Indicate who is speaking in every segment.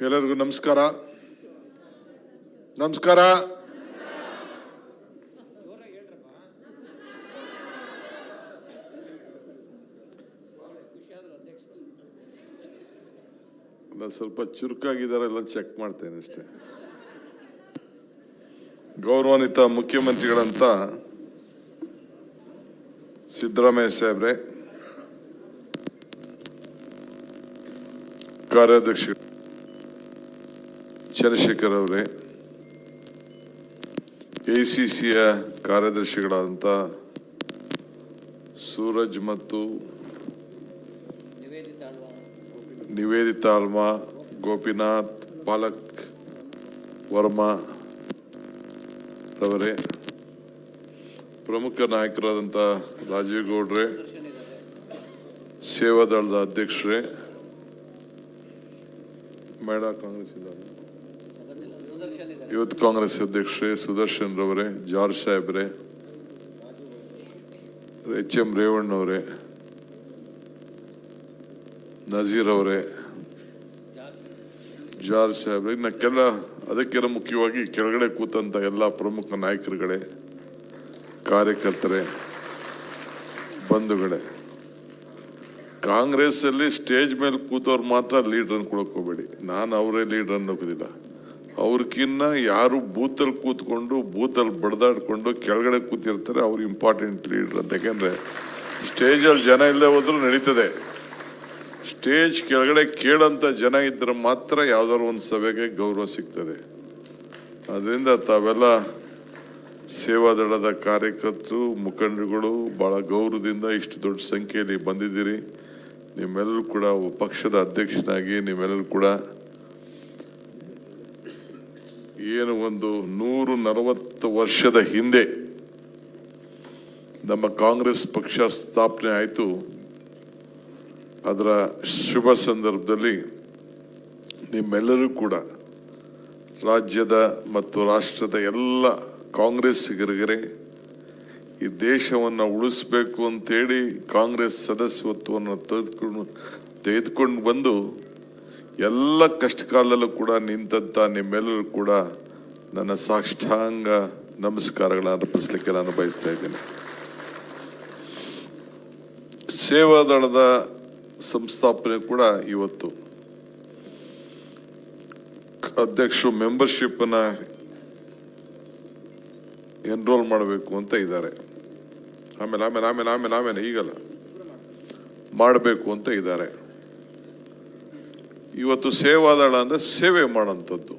Speaker 1: ಎಲ್ಲರಿಗೂ ನಮಸ್ಕಾರ. ನಮಸ್ಕಾರ. ಸ್ವಲ್ಪ ಚುರುಕಾಗಿದ್ದಾರೆ, ಎಲ್ಲ ಚೆಕ್ ಮಾಡ್ತೇನೆ ಅಷ್ಟೇ. ಗೌರವಾನ್ವಿತ ಮುಖ್ಯಮಂತ್ರಿಗಳಂತ ಸಿದ್ದರಾಮಯ್ಯ ಸಾಹೇಬ್ರೆ, ಕಾರ್ಯಾಧ್ಯಕ್ಷ ಚಂದ್ರಶೇಖರ್ ಅವರೇ, ಎಸಿಸಿಯ ಕಾರ್ಯದರ್ಶಿಗಳಾದಂಥ ಸೂರಜ್ ಮತ್ತು ನಿವೇದಿತಾ ಆಲ್ಮಾ, ಗೋಪಿನಾಥ್, ಪಾಲಕ್ ವರ್ಮಾ ರವರೇ, ಪ್ರಮುಖ ನಾಯಕರಾದಂಥ ರಾಜೀವ್ ಗೌಡ್ರೆ, ಸೇವಾದಳದ ಅಧ್ಯಕ್ಷರೇ, ಮಹಿಳಾ ಕಾಂಗ್ರೆಸ್ ಯೂತ್ ಕಾಂಗ್ರೆಸ್ ಅಧ್ಯಕ್ಷರೇ, ಸುದರ್ಶನ್ ರವರೇ, ಜಾರ್ಜ್ ಸಾಹೇಬ್ರೆ, ಎಚ್.ಎಂ. ರೇವಣ್ಣವರೇ, ನಜೀರ್ ಅವರೇ, ಜಾರ್ಜ್ ಸಾಹೇಬ್ರೆ, ಇನ್ನಕ್ಕೆಲ್ಲ ಅದಕ್ಕೆಲ್ಲ ಮುಖ್ಯವಾಗಿ ಕೆಳಗಡೆ ಕೂತಂತ ಎಲ್ಲ ಪ್ರಮುಖ ನಾಯಕರುಗಳೇ, ಕಾರ್ಯಕರ್ತರೇ, ಬಂಧುಗಳೇ, ಕಾಂಗ್ರೆಸ್ ಅಲ್ಲಿ ಸ್ಟೇಜ್ ಮೇಲೆ ಕೂತವ್ರು ಮಾತ್ರ ಲೀಡರ್ ಅನ್ಕೊಳಕ್ ಹೋಗ್ಬೇಡಿ. ನಾನು ಅವರೇ ಲೀಡರ್ ಅನ್ನೋದಿಲ್ಲ. ಅವ್ರಕ್ಕಿನ್ನ ಯಾರು ಬೂತಲ್ಲಿ ಕೂತ್ಕೊಂಡು ಬೂತಲ್ಲಿ ಬಡ್ದಾಡ್ಕೊಂಡು ಕೆಳಗಡೆ ಕೂತಿರ್ತಾರೆ ಅವ್ರು ಇಂಪಾರ್ಟೆಂಟ್ ಲೀಡರ್ ಅಂತ. ಯಾಕೆಂದ್ರೆ ಸ್ಟೇಜಲ್ಲಿ ಜನ ಇಲ್ಲದೆ ಹೋದ್ರೂ ನಡೀತದೆ. ಸ್ಟೇಜ್ ಕೆಳಗಡೆ ಕೇಳಂತ ಜನ ಇದ್ರೆ ಮಾತ್ರ ಯಾವ್ದಾದ್ರು ಒಂದು ಸಭೆಗೆ ಗೌರವ ಸಿಗ್ತದೆ. ಅದರಿಂದ ತಾವೆಲ್ಲ ಸೇವಾದಳದ ಕಾರ್ಯಕರ್ತರು, ಮುಖಂಡರುಗಳು ಬಹಳ ಗೌರವದಿಂದ ಇಷ್ಟು ದೊಡ್ಡ ಸಂಖ್ಯೆಯಲ್ಲಿ ಬಂದಿದ್ದೀರಿ. ನಿಮ್ಮೆಲ್ಲರೂ ಕೂಡ ಪಕ್ಷದ ಅಧ್ಯಕ್ಷನಾಗಿ ನಿಮ್ಮೆಲ್ಲರೂ ಕೂಡ ಏನು ಒಂದು 140 ವರ್ಷದ ಹಿಂದೆ ನಮ್ಮ ಕಾಂಗ್ರೆಸ್ ಪಕ್ಷ ಸ್ಥಾಪನೆ ಆಯಿತು. ಅದರ ಶುಭ ಸಂದರ್ಭದಲ್ಲಿ ನಿಮ್ಮೆಲ್ಲರೂ ಕೂಡ ರಾಜ್ಯದ ಮತ್ತು ರಾಷ್ಟ್ರದ ಎಲ್ಲ ಕಾಂಗ್ರೆಸ್ಸಿಗರಿಗೆ ಈ ದೇಶವನ್ನು ಉಳಿಸ್ಬೇಕು ಅಂತೇಳಿ ಕಾಂಗ್ರೆಸ್ ಸದಸ್ಯತ್ವವನ್ನು ತೆಗೆದುಕೊಂಡು ಬಂದು ಎಲ್ಲ ಕಷ್ಟ ಕಾಲದಲ್ಲೂ ಕೂಡ ನಿಂತಂತ ನಿಮ್ಮೆಲ್ಲರೂ ಕೂಡ ನನ್ನ ಸಾಷ್ಟಾಂಗ ನಮಸ್ಕಾರಗಳನ್ನು ಅರ್ಪಿಸಲಿಕ್ಕೆ ನಾನು ಬಯಸ್ತಾ ಇದ್ದೇನೆ. ಸೇವಾದಳದ ಸಂಸ್ಥಾಪನೆ ಕೂಡ ಇವತ್ತು ಅಧ್ಯಕ್ಷರು ಮೆಂಬರ್ಶಿಪ್ನ ಎನ್ರೋಲ್ ಮಾಡಬೇಕು ಅಂತ ಇದ್ದಾರೆ. ಆಮೇಲೆ ಈಗಲ್ಲ ಮಾಡಬೇಕು ಅಂತ ಇದ್ದಾರೆ. ಇವತ್ತು ಸೇವಾದಳ ಅಂದ್ರೆ ಸೇವೆ ಮಾಡೋಂಥದ್ದು.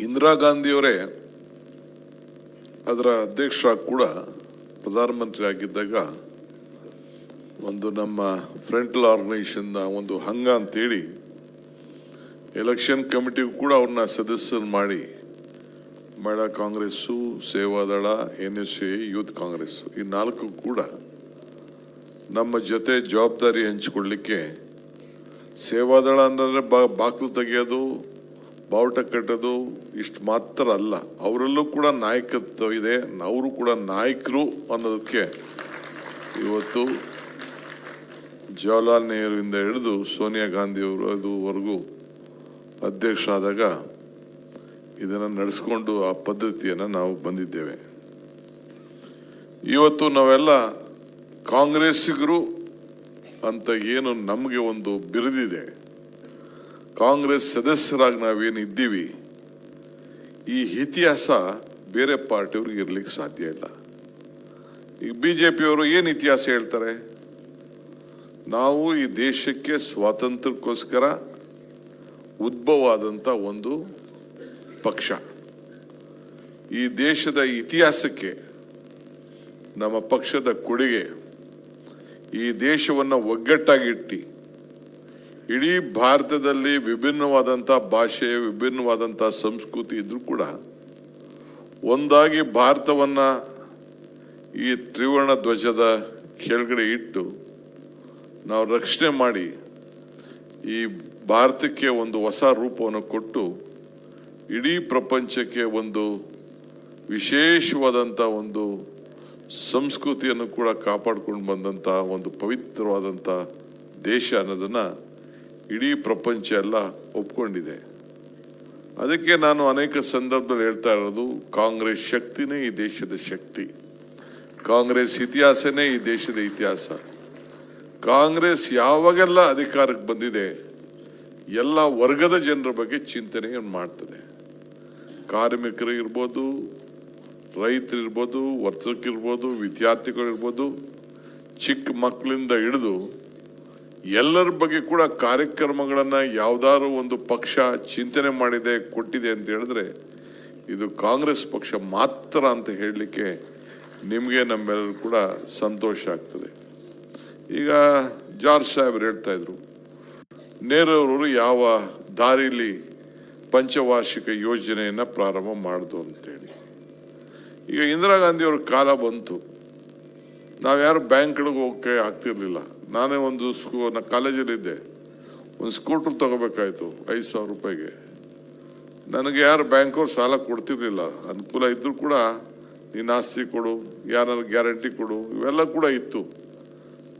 Speaker 1: ಇಂದಿರಾ ಗಾಂಧಿಯವರೇ ಅದರ ಅಧ್ಯಕ್ಷರಾಗಿ ಕೂಡ ಪ್ರಧಾನಮಂತ್ರಿ ಆಗಿದ್ದಾಗ ಒಂದು ನಮ್ಮ ಫ್ರಂಟಲ್ ಆರ್ಗನೈಸೇಷನ್ ಒಂದು ಹಂಗ ಅಂತೇಳಿ ಎಲೆಕ್ಷನ್ ಕಮಿಟಿಗೂ ಕೂಡ ಅವ್ರನ್ನ ಸದಸ್ಯರು ಮಾಡಿ ಮಹಿಳಾ ಕಾಂಗ್ರೆಸ್ಸು, ಸೇವಾದಳ, NSA, ಯೂತ್ ಕಾಂಗ್ರೆಸ್ ಈ 4 ಕೂಡ ನಮ್ಮ ಜೊತೆ ಜವಾಬ್ದಾರಿ ಹಂಚಿಕೊಳ್ಳಿಕ್ಕೆ, ಸೇವಾದಳ ಅಂತಂದ್ರೆ ಬಾಕ್ಲು ತೆಗೆಯೋದು, ಬಾವುಟ ಕಟ್ಟೋದು ಇಷ್ಟು ಮಾತ್ರ ಅಲ್ಲ, ಅವರಲ್ಲೂ ಕೂಡ ನಾಯಕತ್ವ ಇದೆ. ಅವರು ಕೂಡ ನಾಯಕರು ಅನ್ನೋದಕ್ಕೆ ಇವತ್ತು ಜವಾಹರ್ಲಾಲ್ ನೆಹರುವಿಂದ ಹಿಡಿದು ಸೋನಿಯಾ ಗಾಂಧಿ ಅವರವರೆಗೂ ಅಧ್ಯಕ್ಷ ಆದಾಗ ಇದನ್ನು ನಡೆಸ್ಕೊಂಡು ಆ ಪದ್ಧತಿಯನ್ನು ನಾವು ಬಂದಿದ್ದೇವೆ. ಇವತ್ತು ನಾವೆಲ್ಲ ಕಾಂಗ್ರೆಸ್ಸಿಗರು ಅಂತ ಏನು ನಮಗೆ ಒಂದು ಬಿರುದಿದೆ, ಕಾಂಗ್ರೆಸ್ ಸದಸ್ಯರಾಗಿ ನಾವೇನು ಇದ್ದೀವಿ, ಈ ಇತಿಹಾಸ ಬೇರೆ ಪಾರ್ಟಿಯವ್ರಿಗೆ ಇರ್ಲಿಕ್ಕೆ ಸಾಧ್ಯ ಇಲ್ಲ. ಈಗ BJPಯವರು ಏನು ಇತಿಹಾಸ ಹೇಳ್ತಾರೆ, ನಾವು ಈ ದೇಶಕ್ಕೆ ಸ್ವಾತಂತ್ರ್ಯಕ್ಕೋಸ್ಕರ ಉದ್ಭವ ಆದಂಥ ಒಂದು ಪಕ್ಷ, ಈ ದೇಶದ ಇತಿಹಾಸಕ್ಕೆ ನಮ್ಮ ಪಕ್ಷದ ಕೊಡುಗೆ, ಈ ದೇಶವನ್ನು ಒಗ್ಗಟ್ಟಾಗಿಟ್ಟು ಇಡೀ ಭಾರತದಲ್ಲಿ ವಿಭಿನ್ನವಾದಂಥ ಭಾಷೆ, ವಿಭಿನ್ನವಾದಂಥ ಸಂಸ್ಕೃತಿ ಇದ್ರೂ ಕೂಡ ಒಂದಾಗಿ ಭಾರತವನ್ನು ಈ ತ್ರಿವರ್ಣ ಧ್ವಜದ ಕೆಳಗಡೆ ಇಟ್ಟು ನಾವು ರಕ್ಷಣೆ ಮಾಡಿ ಈ ಭಾರತಕ್ಕೆ ಒಂದು ಹೊಸ ರೂಪವನ್ನು ಕೊಟ್ಟು ಇಡೀ ಪ್ರಪಂಚಕ್ಕೆ ಒಂದು ವಿಶೇಷವಾದಂಥ ಒಂದು ಸಂಸ್ಕೃತಿಯನ್ನು ಕೂಡ ಕಾಪಾಡಿಕೊಂಡು ಬಂದಂಥ ಒಂದು ಪವಿತ್ರವಾದಂಥ ದೇಶ ಅನ್ನೋದನ್ನ ಇಡೀ ಪ್ರಪಂಚ ಎಲ್ಲ ಒಪ್ಕೊಂಡಿದೆ. ಅದಕ್ಕೆ ನಾನು ಅನೇಕ ಸಂದರ್ಭದಲ್ಲಿ ಹೇಳ್ತಾ ಇರೋದು, ಕಾಂಗ್ರೆಸ್ ಶಕ್ತಿನೇ ಈ ದೇಶದ ಶಕ್ತಿ, ಕಾಂಗ್ರೆಸ್ ಇತಿಹಾಸನೇ ಈ ದೇಶದ ಇತಿಹಾಸ. ಕಾಂಗ್ರೆಸ್ ಯಾವಾಗೆಲ್ಲ ಅಧಿಕಾರಕ್ಕೆ ಬಂದಿದೆ ಎಲ್ಲ ವರ್ಗದ ಜನರ ಬಗ್ಗೆ ಚಿಂತನೆಯನ್ನು ಮಾಡ್ತದೆ. ಕಾರ್ಮಿಕರು ಇರ್ಬೋದು, ರೈತರಿರ್ಬೋದು, ವರ್ತಕರಿರ್ಬೋದು, ವಿದ್ಯಾರ್ಥಿಗಳಿರ್ಬೋದು, ಚಿಕ್ಕ ಮಕ್ಕಳಿಂದ ಹಿಡಿದು ಎಲ್ಲರ ಬಗ್ಗೆ ಕೂಡ ಕಾರ್ಯಕ್ರಮಗಳನ್ನು ಯಾವುದಾದ್ರು ಒಂದು ಪಕ್ಷ ಚಿಂತನೆ ಮಾಡಿದೆ, ಕೊಟ್ಟಿದೆ ಅಂತ ಹೇಳಿದ್ರೆ ಇದು ಕಾಂಗ್ರೆಸ್ ಪಕ್ಷ ಮಾತ್ರ ಅಂತ ಹೇಳಲಿಕ್ಕೆ ನಿಮಗೆ ನಮ್ಮೆಲ್ಲರೂ ಕೂಡ ಸಂತೋಷ ಆಗ್ತದೆ. ಈಗ ಜಾರ್ಜ್ ಸಾಹೇಬ್ರು ಹೇಳ್ತಾ ಇದ್ರು, ನೆಹರೂರವರು ಯಾವ ದಾರಿಲಿ ಪಂಚವಾರ್ಷಿಕ ಯೋಜನೆಯನ್ನು ಪ್ರಾರಂಭ ಮಾಡಿದ್ರು ಅಂತೇಳಿ. ಈಗ ಇಂದಿರಾ ಗಾಂಧಿಯವ್ರ ಕಾಲ ಬಂತು, ನಾವ್ಯಾರು ಬ್ಯಾಂಕ್ಗಳಿಗೆ ಹೋಗಕ್ಕೆ ಆಗ್ತಿರ್ಲಿಲ್ಲ. ನಾನೇ ಒಂದು ಕಾಲೇಜಲ್ಲಿದ್ದೆ, ಒಂದು ಸ್ಕೂಟ್ರ್ ತಗೋಬೇಕಾಯ್ತು 5,000 ರೂಪಾಯಿಗೆ. ನನಗೆ ಯಾರು ಬ್ಯಾಂಕವ್ರು ಸಾಲ ಕೊಡ್ತಿರ್ಲಿಲ್ಲ. ಅನುಕೂಲ ಇದ್ರೂ ಕೂಡ ನೀನು ಆಸ್ತಿ ಕೊಡು, ಯಾರು ಗ್ಯಾರಂಟಿ ಕೊಡು, ಇವೆಲ್ಲ ಕೂಡ ಇತ್ತು.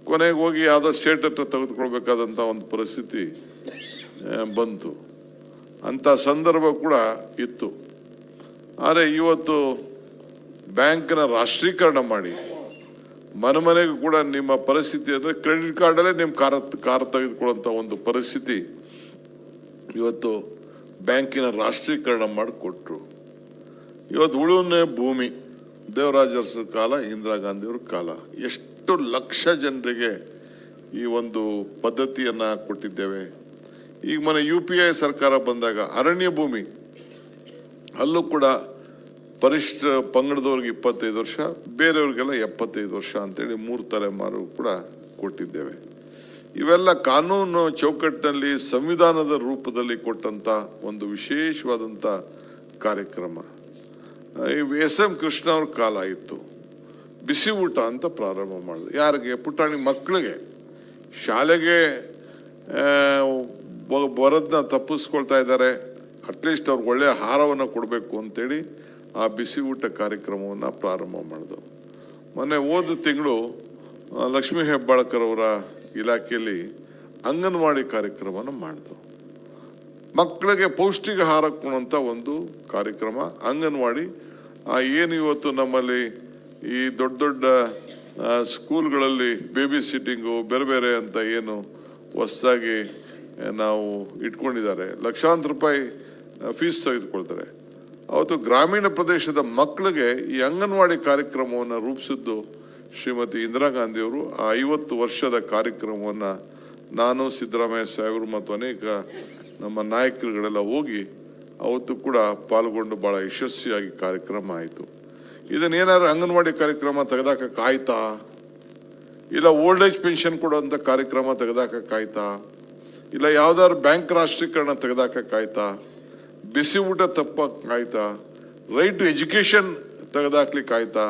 Speaker 1: ಕೊನೆಗೆ ಹೋಗಿ ಯಾವುದೋ ಸ್ಟೇಟ್ ಹತ್ರ ತೆಗೆದುಕೊಳ್ಬೇಕಾದಂಥ ಒಂದು ಪರಿಸ್ಥಿತಿ ಬಂತು. ಅಂಥ ಸಂದರ್ಭ ಕೂಡ ಇತ್ತು. ಆದರೆ ಇವತ್ತು ಬ್ಯಾಂಕ್ನ ರಾಷ್ಟ್ರೀಕರಣ ಮಾಡಿ ಮನೆಗೂ ಕೂಡ ನಿಮ್ಮ ಪರಿಸ್ಥಿತಿ ಅಂದರೆ ಕ್ರೆಡಿಟ್ ಕಾರ್ಡಲ್ಲೇ ನಿಮ್ಮ ಕಾರ್ ತೆಗೆದುಕೊಳ್ಳುವಂಥ ಒಂದು ಪರಿಸ್ಥಿತಿ ಇವತ್ತು ಬ್ಯಾಂಕಿನ ರಾಷ್ಟ್ರೀಕರಣ ಮಾಡಿಕೊಟ್ರು. ಇವತ್ತು ಉಳುಮೆ ಭೂಮಿ ದೇವರಾಜ ಅರಸರ ಕಾಲ, ಇಂದಿರಾ ಗಾಂಧಿಯವ್ರ ಕಾಲ, ಎಷ್ಟು ಲಕ್ಷ ಜನರಿಗೆ ಈ ಒಂದು ಪದ್ಧತಿಯನ್ನು ಕೊಟ್ಟಿದ್ದೇವೆ. ಈಗ ಮೊನ್ನೆ UPI ಸರ್ಕಾರ ಬಂದಾಗ ಅರಣ್ಯ ಭೂಮಿ ಅಲ್ಲೂ ಕೂಡ ಪರಿಷ್ಠ ಪಂಗಡದವ್ರಿಗೆ 25 ವರ್ಷ, ಬೇರೆಯವ್ರಿಗೆಲ್ಲ 75 ವರ್ಷ ಅಂತೇಳಿ 3 ತಲೆಮಾರು ಕೂಡ ಕೊಟ್ಟಿದ್ದೇವೆ. ಇವೆಲ್ಲ ಕಾನೂನು ಚೌಕಟ್ಟಿನಲ್ಲಿ ಸಂವಿಧಾನದ ರೂಪದಲ್ಲಿ ಕೊಟ್ಟಂತ ಒಂದು ವಿಶೇಷವಾದಂಥ ಕಾರ್ಯಕ್ರಮ. SM ಕೃಷ್ಣ ಅವ್ರ ಕಾಲ ಇತ್ತು, ಬಿಸಿ ಊಟ ಅಂತ ಪ್ರಾರಂಭ ಮಾಡಿದ್ರು. ಯಾರಿಗೆ? ಪುಟಾಣಿ ಮಕ್ಕಳಿಗೆ ಶಾಲೆಗೆ ಬರೋದನ್ನ ತಪ್ಪಿಸ್ಕೊಳ್ತಾ ಇದ್ದಾರೆ, ಅಟ್ಲೀಸ್ಟ್ ಅವ್ರಿಗೆ ಒಳ್ಳೆಯ ಆಹಾರವನ್ನು ಕೊಡಬೇಕು ಅಂತೇಳಿ ಆ ಬಿಸಿ ಊಟ ಕಾರ್ಯಕ್ರಮವನ್ನು ಪ್ರಾರಂಭ ಮಾಡಿದ್ರು. ಮೊನ್ನೆ ಹೋದ ತಿಂಗಳು ಲಕ್ಷ್ಮೀ ಹೆಬ್ಬಾಳ್ಕರ್ ಅವರ ಇಲಾಖೆಯಲ್ಲಿ ಅಂಗನವಾಡಿ ಕಾರ್ಯಕ್ರಮನ ಮಾಡಿದ್ರು. ಮಕ್ಕಳಿಗೆ ಪೌಷ್ಟಿಕ ಆಹಾರ ಕೊಡುವಂಥ ಒಂದು ಕಾರ್ಯಕ್ರಮ ಅಂಗನವಾಡಿ. ಏನು ಇವತ್ತು ನಮ್ಮಲ್ಲಿ ಈ ದೊಡ್ಡ ದೊಡ್ಡ ಸ್ಕೂಲ್ಗಳಲ್ಲಿ ಬೇಬಿ ಸಿಟ್ಟಿಂಗು ಬೇರೆ ಬೇರೆ ಅಂತ ಏನು ಹೊಸದಾಗಿ ನಾವು ಇಟ್ಕೊಂಡಿದ್ದಾರೆ, ಲಕ್ಷಾಂತರ ರೂಪಾಯಿ ಫೀಸ್ ತೆಗೆದುಕೊಳ್ತಾರೆ. ಅವತ್ತು ಗ್ರಾಮೀಣ ಪ್ರದೇಶದ ಮಕ್ಕಳಿಗೆ ಈ ಅಂಗನವಾಡಿ ಕಾರ್ಯಕ್ರಮವನ್ನು ರೂಪಿಸಿದ್ದು ಶ್ರೀಮತಿ ಇಂದಿರಾ ಗಾಂಧಿಯವರು. ಆ 50 ವರ್ಷದ ಕಾರ್ಯಕ್ರಮವನ್ನು ನಾನು, ಸಿದ್ದರಾಮಯ್ಯ ಸಾಹೇಬರು ಮತ್ತು ಅನೇಕ ನಮ್ಮ ನಾಯಕರುಗಳೆಲ್ಲ ಹೋಗಿ ಅವತ್ತು ಕೂಡ ಪಾಲ್ಗೊಂಡು ಭಾಳ ಯಶಸ್ವಿಯಾಗಿ ಕಾರ್ಯಕ್ರಮ ಆಯಿತು. ಇದನ್ನೇನಾದ್ರು ಅಂಗನವಾಡಿ ಕಾರ್ಯಕ್ರಮ ತೆಗೆದಾಕಾಯ್ತಾ? ಇಲ್ಲ ಓಲ್ಡ್ ಏಜ್ ಪೆನ್ಷನ್ ಕೊಡುವಂಥ ಕಾರ್ಯಕ್ರಮ ತೆಗೆದಾಕಾಯ್ತಾ? ಇಲ್ಲ ಯಾವ್ದಾದ್ರು ಬ್ಯಾಂಕ್ ರಾಷ್ಟ್ರೀಕರಣ ತೆಗೆದಾಕಾಯ್ತಾ? ಬಿಸಿ ಊಟ ತಪ್ಪಕ್ಕಾಯ್ತಾ? ರೈಟ್ ಟು ಎಜುಕೇಶನ್ ತೆಗೆದಾಕ್ಲಿಕ್ಕಾಯ್ತಾ?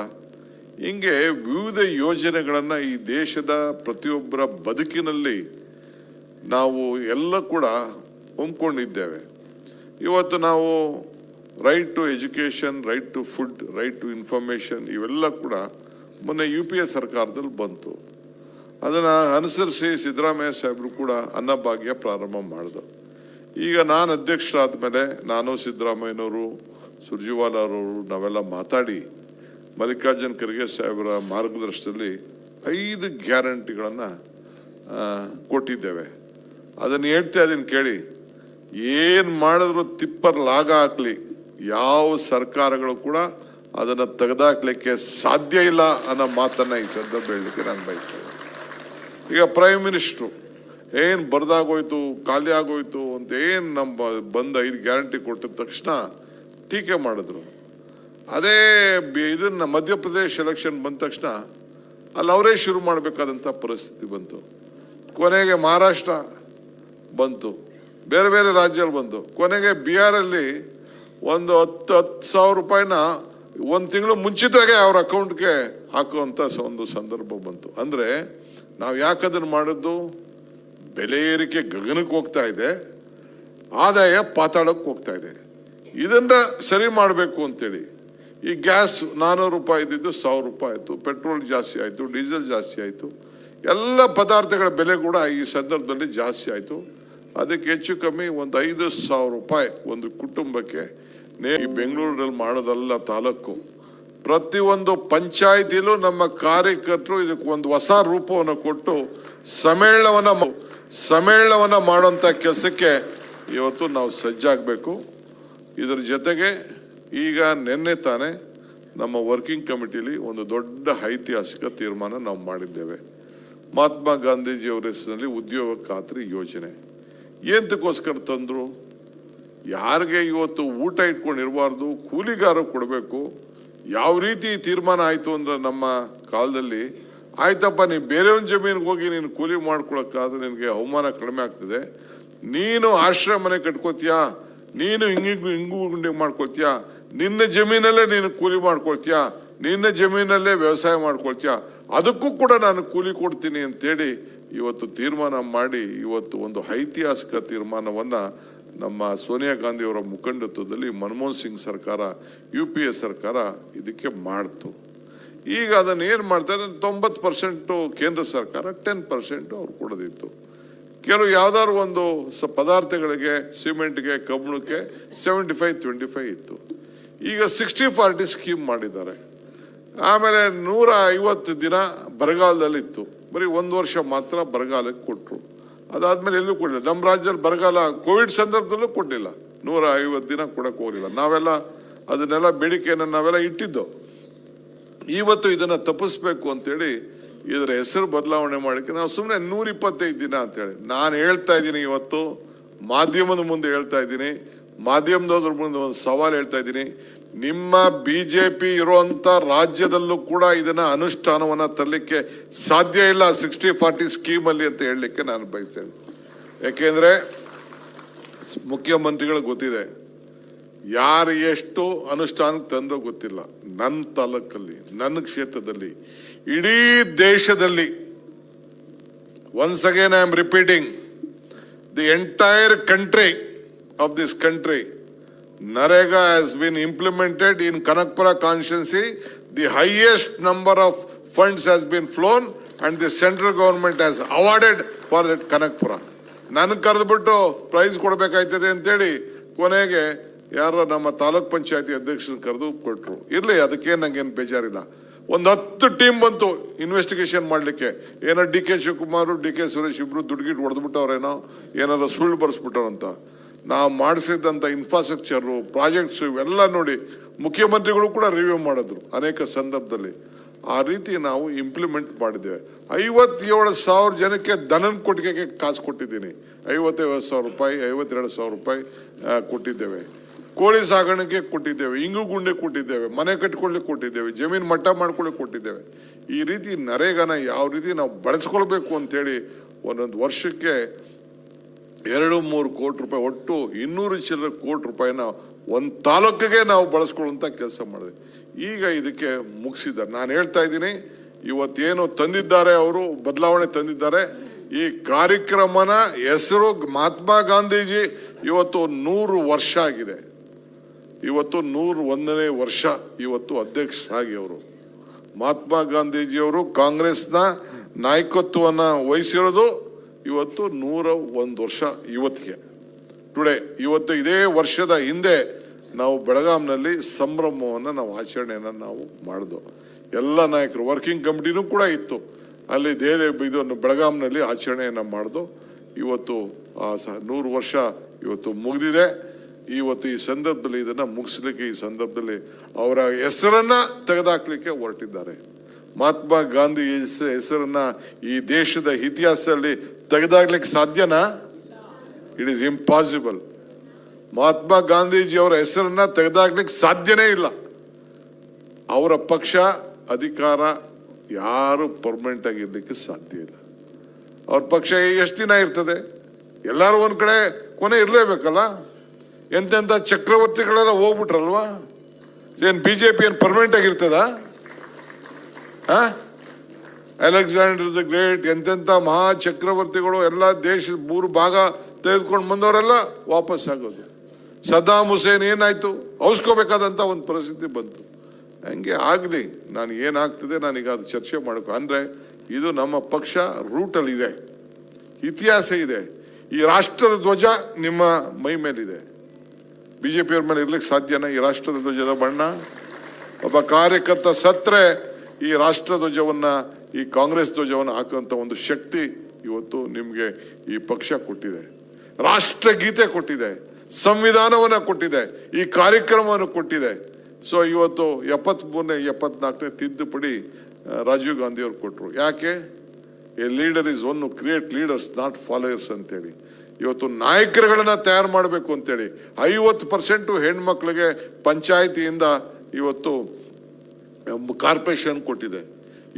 Speaker 1: ಹಿಂಗೆ ವಿವಿಧ ಯೋಜನೆಗಳನ್ನು ಈ ದೇಶದ ಪ್ರತಿಯೊಬ್ಬರ ಬದುಕಿನಲ್ಲಿ ನಾವು ಎಲ್ಲ ಕೂಡ ಹೊಂದ್ಕೊಂಡಿದ್ದೇವೆ. ಇವತ್ತು ನಾವು right to education, right to food, right to information ಇವೆಲ್ಲ ಕೂಡ ಮೊನ್ನೆ UPA ಸರ್ಕಾರದಲ್ಲಿ ಬಂತು. ಅದನ್ನು ಅನುಸರಿಸಿ ಸಿದ್ದರಾಮಯ್ಯ ಸಾಹೇಬರು ಕೂಡ ಅನ್ನಭಾಗ್ಯ ಪ್ರಾರಂಭ ಮಾಡಿದ್ರು. ಈಗ ನಾನು ಅಧ್ಯಕ್ಷರಾದ ಮೇಲೆ ನಾನು, ಸಿದ್ದರಾಮಯ್ಯನವರು, ಸುರ್ಜೇವಾಲಾ ಅವರು ನಾವೆಲ್ಲ ಮಾತಾಡಿ ಮಲ್ಲಿಕಾರ್ಜುನ್ ಖರ್ಗೆ ಸಾಹೇಬರ ಮಾರ್ಗದರ್ಶನದಲ್ಲಿ 5 ಗ್ಯಾರಂಟಿಗಳನ್ನು ಕೊಟ್ಟಿದ್ದೇವೆ. ಅದನ್ನು ಹೇಳ್ತಾ ಇದೀನಿ ಕೇಳಿ. ಏನು ಮಾಡಿದ್ರು ತಿಪ್ಪರ್ ಲಾಗ ಹಾಕ್ಲಿ, ಯಾವ ಸರ್ಕಾರಗಳು ಕೂಡ ಅದನ್ನು ತೆಗೆದಾಕ್ಲಿಕ್ಕೆ ಸಾಧ್ಯ ಇಲ್ಲ ಅನ್ನೋ ಮಾತನ್ನು ಈ ಸಂದರ್ಭ ಹೇಳಲಿಕ್ಕೆ ನಾನು ಬಯಸ್ತೇನೆ. ಈಗ ಪ್ರೈಮ್ ಮಿನಿಸ್ಟ್ರು ಏನು ಬರ್ದಾಗೋಯ್ತು, ಖಾಲಿ ಆಗೋಯ್ತು ಅಂತ ಏನು ನಮ್ಮ ಬಂದ 5 ಗ್ಯಾರಂಟಿ ಕೊಟ್ಟಿದ ತಕ್ಷಣ ಟೀಕೆ ಮಾಡಿದ್ರು. ಅದೇ ಇದನ್ನ ಮಧ್ಯಪ್ರದೇಶ ಎಲೆಕ್ಷನ್ ಬಂದ ತಕ್ಷಣ ಅಲ್ಲಿ ಅವರೇ ಶುರು ಮಾಡಬೇಕಾದಂಥ ಪರಿಸ್ಥಿತಿ ಬಂತು. ಕೊನೆಗೆ ಮಹಾರಾಷ್ಟ್ರ ಬಂತು, ಬೇರೆ ಬೇರೆ ರಾಜ್ಯದಲ್ಲಿ ಬಂತು. ಕೊನೆಗೆ ಬಿಹಾರಲ್ಲಿ ಒಂದು 10,000 ರೂಪಾಯಿನ 1 ತಿಂಗಳು ಮುಂಚಿತವಾಗಿ ಅವ್ರ ಅಕೌಂಟ್ಗೆ ಹಾಕುವಂಥ ಒಂದು ಸಂದರ್ಭ ಬಂತು. ಅಂದರೆ ನಾವು ಯಾಕೆ ಅದನ್ನು ಮಾಡಿದ್ದು? ಬೆಲೆ ಏರಿಕೆ ಗಗನಕ್ಕೆ ಹೋಗ್ತಾ ಇದೆ, ಆದಾಯ ಪಾತಾಳಕ್ಕೆ ಹೋಗ್ತಾ ಇದೆ. ಇದನ್ನ ಸರಿ ಮಾಡಬೇಕು ಅಂತೇಳಿ ಈ ಗ್ಯಾಸ್ 400 ರೂಪಾಯಿ ಇದ್ದಿದ್ದು 1,000 ರೂಪಾಯಿ ಆಯಿತು, ಪೆಟ್ರೋಲ್ ಜಾಸ್ತಿ ಆಯಿತು, ಡೀಸೆಲ್ ಜಾಸ್ತಿ ಆಯಿತು. ಎಲ್ಲ ಪದಾರ್ಥಗಳ ಬೆಲೆ ಕೂಡ ಈ ಸಂದರ್ಭದಲ್ಲಿ ಜಾಸ್ತಿ ಆಯಿತು. ಅದಕ್ಕೆ ಹೆಚ್ಚು ಕಮ್ಮಿ ಒಂದು 5,000 ರೂಪಾಯಿ ಒಂದು ಕುಟುಂಬಕ್ಕೆ ಈ ಬೆಂಗಳೂರಲ್ಲಿ ಮಾಡೋದಲ್ಲ ತಾಲೂಕು, ಪ್ರತಿಯೊಂದು ಪಂಚಾಯಿತಿಲೂ ನಮ್ಮ ಕಾರ್ಯಕರ್ತರು ಇದಕ್ಕೆ ಒಂದು ಹೊಸ ರೂಪವನ್ನು ಕೊಟ್ಟು ಸಮ್ಮೇಳನವನ್ನ ಮಾಡುವಂಥ ಕೆಲಸಕ್ಕೆ ಇವತ್ತು ನಾವು ಸಜ್ಜಾಗಬೇಕು. ಇದರ ಜೊತೆಗೆ ಈಗ ನಿನ್ನೆ ತಾನೇ ನಮ್ಮ ವರ್ಕಿಂಗ್ ಕಮಿಟಿಲಿ ಒಂದು ದೊಡ್ಡ ಐತಿಹಾಸಿಕ ತೀರ್ಮಾನ ನಾವು ಮಾಡಿದ್ದೇವೆ. ಮಹಾತ್ಮ ಗಾಂಧೀಜಿಯವರ ಹೆಸರಿನಲ್ಲಿ ಉದ್ಯೋಗ ಖಾತ್ರಿ ಯೋಜನೆ ಎಂತಕ್ಕೋಸ್ಕರ ತಂದರು? ಯಾರಿಗೆ ಇವತ್ತು ಊಟ ಇಟ್ಕೊಂಡಿರಬಾರ್ದು, ಕೂಲಿಗಾರ ಕೊಡಬೇಕು. ಯಾವ ರೀತಿ ತೀರ್ಮಾನ ಆಯಿತು ಅಂದ್ರೆ ನಮ್ಮ ಕಾಲದಲ್ಲಿ ಆಯ್ತಪ್ಪ, ನೀನು ಬೇರೆಯವ್ನ ಜಮೀನಿಗೆ ಹೋಗಿ ನೀನು ಕೂಲಿ ಮಾಡ್ಕೊಳಕ್ಕಾದ್ರೆ ನಿನಗೆ ಅವಮಾನ ಕಡಿಮೆ ಆಗ್ತದೆ, ನೀನು ಆಶ್ರಯ ಮನೆ ಕಟ್ಕೋತೀಯಾ, ನೀನು ಹಿಂಗು ಗುಂಡಿ ಮಾಡ್ಕೊಳ್ತೀಯಾ, ನಿನ್ನ ಜಮೀನಲ್ಲೇ ನೀನು ಕೂಲಿ ಮಾಡ್ಕೊಳ್ತೀಯಾ, ನಿನ್ನ ಜಮೀನಲ್ಲೇ ವ್ಯವಸಾಯ ಮಾಡ್ಕೊಳ್ತೀಯಾ, ಅದಕ್ಕೂ ಕೂಡ ನಾನು ಕೂಲಿ ಕೊಡ್ತೀನಿ ಅಂತೇಳಿ ಇವತ್ತು ತೀರ್ಮಾನ ಮಾಡಿ ಇವತ್ತು ಒಂದು ಐತಿಹಾಸಿಕ ತೀರ್ಮಾನವನ್ನ ನಮ್ಮ ಸೋನಿಯಾ ಗಾಂಧಿಯವರ ಮುಖಂಡತ್ವದಲ್ಲಿ ಮನಮೋಹನ್ ಸಿಂಗ್ ಸರ್ಕಾರ, UPA ಸರ್ಕಾರ ಇದಕ್ಕೆ ಮಾಡ್ತು. ಈಗ ಅದನ್ನು ಏನು ಮಾಡ್ತಾರೆ, 90% ಕೇಂದ್ರ ಸರ್ಕಾರ, 10% ಅವ್ರು ಕೊಡೋದಿತ್ತು. ಕೆಲವು ಯಾವ್ದಾದ್ರು ಒಂದು ಪದಾರ್ಥಗಳಿಗೆ, ಸಿಮೆಂಟ್ಗೆ, ಕಬ್ಬಿಣಕ್ಕೆ 75-25 ಇತ್ತು. ಈಗ 60-40 ಸ್ಕೀಮ್ ಮಾಡಿದ್ದಾರೆ. ಆಮೇಲೆ 150 ದಿನ ಬರಗಾಲದಲ್ಲಿತ್ತು, ಬರೀ 1 ವರ್ಷ ಮಾತ್ರ ಬರಗಾಲಕ್ಕೆ ಕೊಟ್ಟರು. ಅದಾದ್ಮೇಲೆ ಎಲ್ಲೂ ಕೊಡಲಿಲ್ಲ. ನಮ್ಮ ರಾಜ್ಯದಲ್ಲಿ ಬರಗಾಲ ಕೋವಿಡ್ ಸಂದರ್ಭದಲ್ಲೂ ಕೊಡಲಿಲ್ಲ, 150 ದಿನ ಕೊಡಕ್ಕೆ ಹೋಗಲಿಲ್ಲ. ನಾವೆಲ್ಲ ಅದನ್ನೆಲ್ಲ ಬೇಡಿಕೆಯನ್ನು ನಾವೆಲ್ಲ ಇಟ್ಟಿದ್ದು. ಇವತ್ತು ಇದನ್ನು ತಪ್ಪಿಸ್ಬೇಕು ಅಂತೇಳಿ ಇದರ ಹೆಸರು ಬದಲಾವಣೆ ಮಾಡೋಕ್ಕೆ ನಾವು ಸುಮ್ಮನೆ 125 ದಿನ ಅಂತೇಳಿ ನಾನು ಹೇಳ್ತಾ ಇದ್ದೀನಿ. ಇವತ್ತು ಮಾಧ್ಯಮದ ಮುಂದೆ ಹೇಳ್ತಾ ಇದ್ದೀನಿ, ಮಾಧ್ಯಮದವ್ರ ಮುಂದೆ ಒಂದು ಸವಾಲು ಹೇಳ್ತಾ ಇದ್ದೀನಿ. ನಿಮ್ಮ BJP ಇರುವಂತ ರಾಜ್ಯದಲ್ಲೂ ಕೂಡ ಇದನ್ನ ಅನುಷ್ಠಾನವನ್ನ ತರಲಿಕ್ಕೆ ಸಾಧ್ಯ ಇಲ್ಲ 60-40 ಸ್ಕೀಮಲ್ಲಿ ಅಂತ ಹೇಳಲಿಕ್ಕೆ ನಾನು ಬಯಸ್ತೇನೆ. ಯಾಕೆಂದ್ರೆ ಮುಖ್ಯಮಂತ್ರಿಗಳಿಗೆ ಗೊತ್ತಿದೆ ಯಾರು ಎಷ್ಟು ಅನುಷ್ಠಾನಕ್ಕೆ ತಂದೋ ಗೊತ್ತಿಲ್ಲ. ನನ್ನ ತಾಲೂಕಲ್ಲಿ, ನನ್ನ ಕ್ಷೇತ್ರದಲ್ಲಿ, ಇಡೀ ದೇಶದಲ್ಲಿ, once again I am repeating, the entire country of this country, Narega has been implemented in Kanakpura constituency. The highest number of funds has been flown and the central government has awarded for that Kanakpura. ನಾನು ಕರೆದುಬಿಟ್ಟು price ಕೊಡಬೇಕಾಯ್ತದೆ ಅಂತೇಳಿ ಕೊನೆಗೆ ಯಾರೋ ನಮ್ಮ ತಾಲೂಕ್ ಪಂಚಾಯತಿ ಅಧ್ಯಕ್ಷರನ್ನ ಕರೆದು ಕೊಟ್ಟರು. ಇರಲಿ, ಅದಕ್ಕೆ ನಂಗೇನು ಬೇಜಾರಿಲ್ಲ. ಒಂದು 10 ಟೀಮ್ ಬಂತು ಇನ್ವೆಸ್ಟಿಗೇಷನ್ ಮಾಡಲಿಕ್ಕೆ. ಏನೋ DK ಶಿವಕುಮಾರ್, DK ಸುರೇಶ್ ಇಬ್ರು ದುಡ್ಗಿಟ್ಟು ಹೊಡೆದ್ಬಿಟ್ಟವ್ರೇನೋ, ಏನಾದ್ರು ಸುಳ್ಳು ಬರ್ಸ್ಬಿಟ್ಟವ್ರಂತ. ನಾವು ಮಾಡಿಸಿದಂಥ ಇನ್ಫ್ರಾಸ್ಟ್ರಕ್ಚರು, ಪ್ರಾಜೆಕ್ಟ್ಸು ಇವೆಲ್ಲ ನೋಡಿ ಮುಖ್ಯಮಂತ್ರಿಗಳು ಕೂಡ ರಿವ್ಯೂ ಮಾಡಿದ್ರು ಅನೇಕ ಸಂದರ್ಭದಲ್ಲಿ. ಆ ರೀತಿ ನಾವು ಇಂಪ್ಲಿಮೆಂಟ್ ಮಾಡಿದ್ದೇವೆ. 57,000 ಜನಕ್ಕೆ ದನನ ಕೊಟ್ಟಿಗೆಗೆ ಕಾಸು ಕೊಟ್ಟಿದ್ದೀನಿ. 51,000 ರೂಪಾಯಿ, 52,000 ರೂಪಾಯಿ ಕೊಟ್ಟಿದ್ದೇವೆ. ಕೋಳಿ ಸಾಗಾಣಿಕೆ ಕೊಟ್ಟಿದ್ದೇವೆ, ಇಂಗು ಗುಂಡೆ ಕೊಟ್ಟಿದ್ದೇವೆ, ಮನೆ ಕಟ್ಕೊಳ್ಳಿಕ್ಕೆ ಕೊಟ್ಟಿದ್ದೇವೆ, ಜಮೀನು ಮಟ್ಟ ಮಾಡ್ಕೊಳ್ಳಿಕ್ಕೆ ಕೊಟ್ಟಿದ್ದೇವೆ. ಈ ರೀತಿ ನರೇಗಾನ ಯಾವ ರೀತಿ ನಾವು ಬಳಸ್ಕೊಳ್ಬೇಕು ಅಂತೇಳಿ ಒಂದೊಂದು ವರ್ಷಕ್ಕೆ 2-3 ಕೋಟಿ ರೂಪಾಯಿ, ಒಟ್ಟು 200 ಚಿಲ್ಲರೆ ಕೋಟಿ ರೂಪಾಯಿನ ಒಂದು ತಾಲೂಕಿಗೆ ನಾವು ಬಳಸ್ಕೊಳ್ಳುವಂಥ ಕೆಲಸ ಮಾಡಿದೆ. ಈಗ ಇದಕ್ಕೆ ಮುಗಿಸಿದ್ದಾರೆ. ನಾನು ಹೇಳ್ತಾ ಇದ್ದೀನಿ, ಇವತ್ತೇನು ತಂದಿದ್ದಾರೆ, ಅವರು ಬದಲಾವಣೆ ತಂದಿದ್ದಾರೆ. ಈ ಕಾರ್ಯಕ್ರಮನ ಹೆಸರು ಮಹಾತ್ಮ ಗಾಂಧೀಜಿ ಇವತ್ತು 100 ವರ್ಷ ಆಗಿದೆ. ಇವತ್ತು 101ನೇ ವರ್ಷ ಇವತ್ತು ಅಧ್ಯಕ್ಷರಾಗಿ ಅವರು ಮಹಾತ್ಮ ಗಾಂಧೀಜಿಯವರು ಕಾಂಗ್ರೆಸ್ನ ನಾಯಕತ್ವವನ್ನು ವಹಿಸಿರೋದು ಇವತ್ತು 101 ವರ್ಷ ಇವತ್ತಿಗೆ. ಟುಡೇ ಇವತ್ತು ಇದೇ ವರ್ಷದ ಹಿಂದೆ ನಾವು ಬೆಳಗಾಂನಲ್ಲಿ ಸಂಭ್ರಮವನ್ನು ನಾವು ಆಚರಣೆಯನ್ನು ನಾವು ಮಾಡಿದ್ವು. ಎಲ್ಲ ನಾಯಕರು, ವರ್ಕಿಂಗ್ ಕಮಿಟಿನೂ ಕೂಡ ಇತ್ತು ಅಲ್ಲಿ. ಇದನ್ನು ಬೆಳಗಾಂನಲ್ಲಿ ಆಚರಣೆಯನ್ನು ಮಾಡಿದ್ವು. ಇವತ್ತು 100 ವರ್ಷ ಇವತ್ತು ಮುಗಿದಿದೆ. ಇವತ್ತು ಈ ಸಂದರ್ಭದಲ್ಲಿ ಇದನ್ನು ಮುಗಿಸ್ಲಿಕ್ಕೆ, ಈ ಸಂದರ್ಭದಲ್ಲಿ ಅವರ ಹೆಸರನ್ನ ತೆಗೆದುಹಾಕ್ಲಿಕ್ಕೆ ಹೊರಟಿದ್ದಾರೆ. ಮಹಾತ್ಮ ಗಾಂಧಿ ಹೆಸರನ್ನ ಈ ದೇಶದ ಇತಿಹಾಸದಲ್ಲಿ ತೆಗೆದಾಗ್ಲಿಕ್ಕೆ ಸಾಧ್ಯನಾ? It is impossible. Mahatma Gandhiji ಅವರ ಹೆಸರನ್ನ ತೆಗೆದಾಗ್ಲಿಕ್ಕೆ ಸಾಧ್ಯನೇ ಇಲ್ಲ. ಅವರ ಪಕ್ಷ ಅಧಿಕಾರ ಯಾರು ಪರ್ಮನೆಂಟ್ ಆಗಿರ್ಲಿಕ್ಕೆ ಸಾಧ್ಯ ಇಲ್ಲ. ಅವ್ರ ಪಕ್ಷ ಎಷ್ಟು ದಿನ ಇರ್ತದೆ? ಎಲ್ಲರೂ ಒಂದ್ ಕಡೆ ಕೊನೆ ಇರಲೇಬೇಕಲ್ಲ. ಎಂತೆಂಥ ಚಕ್ರವರ್ತಿಗಳೆಲ್ಲ ಹೋಗ್ಬಿಟ್ರಲ್ವಾ? ಏನ್ BJP ಏನು ಪರ್ಮನೆಂಟ್ ಆಗಿರ್ತದ? ಅಲೆಕ್ಸಾಂಡರ್ ದ ಗ್ರೇಟ್, ಎಂತೆಂಥ ಮಹಾ ಚಕ್ರವರ್ತಿಗಳು ಎಲ್ಲ ದೇಶದ 3 ಭಾಗ ತೆಗೆದುಕೊಂಡು ಬಂದವರೆಲ್ಲ ವಾಪಸ್ ಆಗೋದು. ಸದ್ದಾಂ ಹುಸೇನ್ ಏನಾಯ್ತು, ಔಸ್ಕೋಬೇಕಾದಂಥ ಒಂದು ಪರಿಸ್ಥಿತಿ ಬಂತು. ಹಂಗೆ ಆಗಲಿ, ನಾನು ಏನಾಗ್ತದೆ ನಾನೀಗ ಅದು ಚರ್ಚೆ ಮಾಡಬೇಕು. ಅಂದರೆ ಇದು ನಮ್ಮ ಪಕ್ಷ ರೂಟಲ್ಲಿ ಇದೆ, ಇತಿಹಾಸ ಇದೆ. ಈ ರಾಷ್ಟ್ರದ ಧ್ವಜ ನಿಮ್ಮ ಮೈ ಮೇಲಿದೆ. ಬಿಜೆಪಿಯವ್ರ ಮೇಲೆ ಇರ್ಲಿಕ್ಕೆ ಸಾಧ್ಯನಾ ಈ ರಾಷ್ಟ್ರದ ಧ್ವಜದ ಬಣ್ಣ? ಒಬ್ಬ ಕಾರ್ಯಕರ್ತ ಸತ್ರೆ ಈ ರಾಷ್ಟ್ರ ಧ್ವಜವನ್ನ, ಈ ಕಾಂಗ್ರೆಸ್ ಧ್ವಜವನ್ನು ಹಾಕುವಂತ ಒಂದು ಶಕ್ತಿ ಇವತ್ತು ನಿಮ್ಗೆ ಈ ಪಕ್ಷ ಕೊಟ್ಟಿದೆ. ರಾಷ್ಟ್ರಗೀತೆ ಕೊಟ್ಟಿದೆ, ಸಂವಿಧಾನವನ್ನ ಕೊಟ್ಟಿದೆ, ಈ ಕಾರ್ಯಕ್ರಮವನ್ನು ಕೊಟ್ಟಿದೆ. ಸೊ ಇವತ್ತು 73ನೇ 74ನೇ ತಿದ್ದುಪಡಿ ರಾಜೀವ್ ಗಾಂಧಿ ಅವರು ಕೊಟ್ಟರು. ಯಾಕೆ? A leader is one create leaders not followers ಅಂತೇಳಿ. ಇವತ್ತು ನಾಯಕರುಗಳನ್ನ ತಯಾರು ಮಾಡಬೇಕು ಅಂತೇಳಿ 50% ಹೆಣ್ಮಕ್ಳಿಗೆ ಪಂಚಾಯಿತಿಯಿಂದ ಇವತ್ತು ಕಾರ್ಪೊರೇಷನ್ ಕೊಟ್ಟಿದೆ.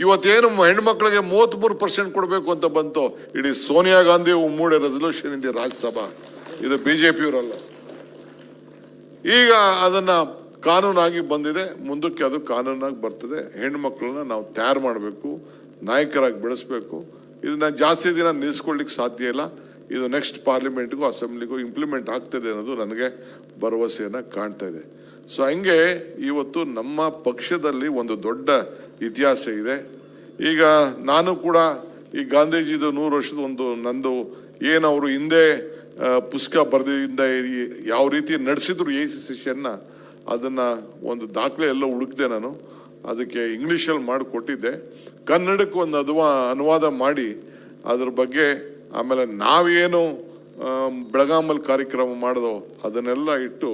Speaker 1: ಇವತ್ತೇನು ಹೆಣ್ಮಕ್ಳಿಗೆ 33% ಕೊಡಬೇಕು ಅಂತ ಬಂತು. ಇಡೀ ಸೋನಿಯಾ ಗಾಂಧಿ ಮೂಡೆ ರೆಸಲ್ಯೂಷನ್ ಇದೆ ರಾಜ್ಯಸಭಾ. ಇದು ಬಿಜೆಪಿಯವರಲ್ಲ. ಈಗ ಅದನ್ನ ಕಾನೂನಾಗಿ ಬಂದಿದೆ, ಮುಂದಕ್ಕೆ ಅದು ಕಾನೂನಾಗಿ ಬರ್ತದೆ. ಹೆಣ್ಮಕ್ಳನ್ನ ನಾವು ತಯಾರು ಮಾಡಬೇಕು, ನಾಯಕರಾಗಿ ಬೆಳೆಸ್ಬೇಕು. ಇದನ್ನ ಜಾಸ್ತಿ ದಿನ ನಿಲ್ಲಿಸ್ಕೊಳ್ಳಿಕ್ಕೆ ಸಾಧ್ಯ ಇಲ್ಲ. ಇದು ನೆಕ್ಸ್ಟ್ ಪಾರ್ಲಿಮೆಂಟ್ಗೂ ಅಸೆಂಬ್ಲಿಗೂ ಇಂಪ್ಲಿಮೆಂಟ್ ಆಗ್ತದೆ ಅನ್ನೋದು ನನಗೆ ಭರವಸೆಯನ್ನು ಕಾಣ್ತಾ ಇದೆ. ಸೊ ಹಂಗೆ ಇವತ್ತು ನಮ್ಮ ಪಕ್ಷದಲ್ಲಿ ಒಂದು ದೊಡ್ಡ ಇತಿಹಾಸ ಇದೆ. ಈಗ ನಾನು ಕೂಡ ಈ ಗಾಂಧೀಜಿದು 100 ವರ್ಷದ ಒಂದು ನಂದು ಏನು ಅವರು ಹಿಂದೆ ಪುಸ್ತಕ ಬರೆದಿಂದ ಯಾವ ರೀತಿ ನಡೆಸಿದ್ರು ACCನ, ಅದನ್ನ ಒಂದು ದಾಖಲೆ ಎಲ್ಲ ಹುಡುಕ್ದೆ ನಾನು. ಅದಕ್ಕೆ ಇಂಗ್ಲೀಷಲ್ಲಿ ಮಾಡಿಕೊಟ್ಟಿದ್ದೆ. ಕನ್ನಡಕ್ಕೆ ಒಂದು ಅನುವಾದ ಮಾಡಿ ಅದ್ರ ಬಗ್ಗೆ, ಆಮೇಲೆ ನಾವೇನು ಬೆಳಗಾಮಲ್ಲಿ ಕಾರ್ಯಕ್ರಮ ಮಾಡಿದೋ ಅದನ್ನೆಲ್ಲ ಇಟ್ಟು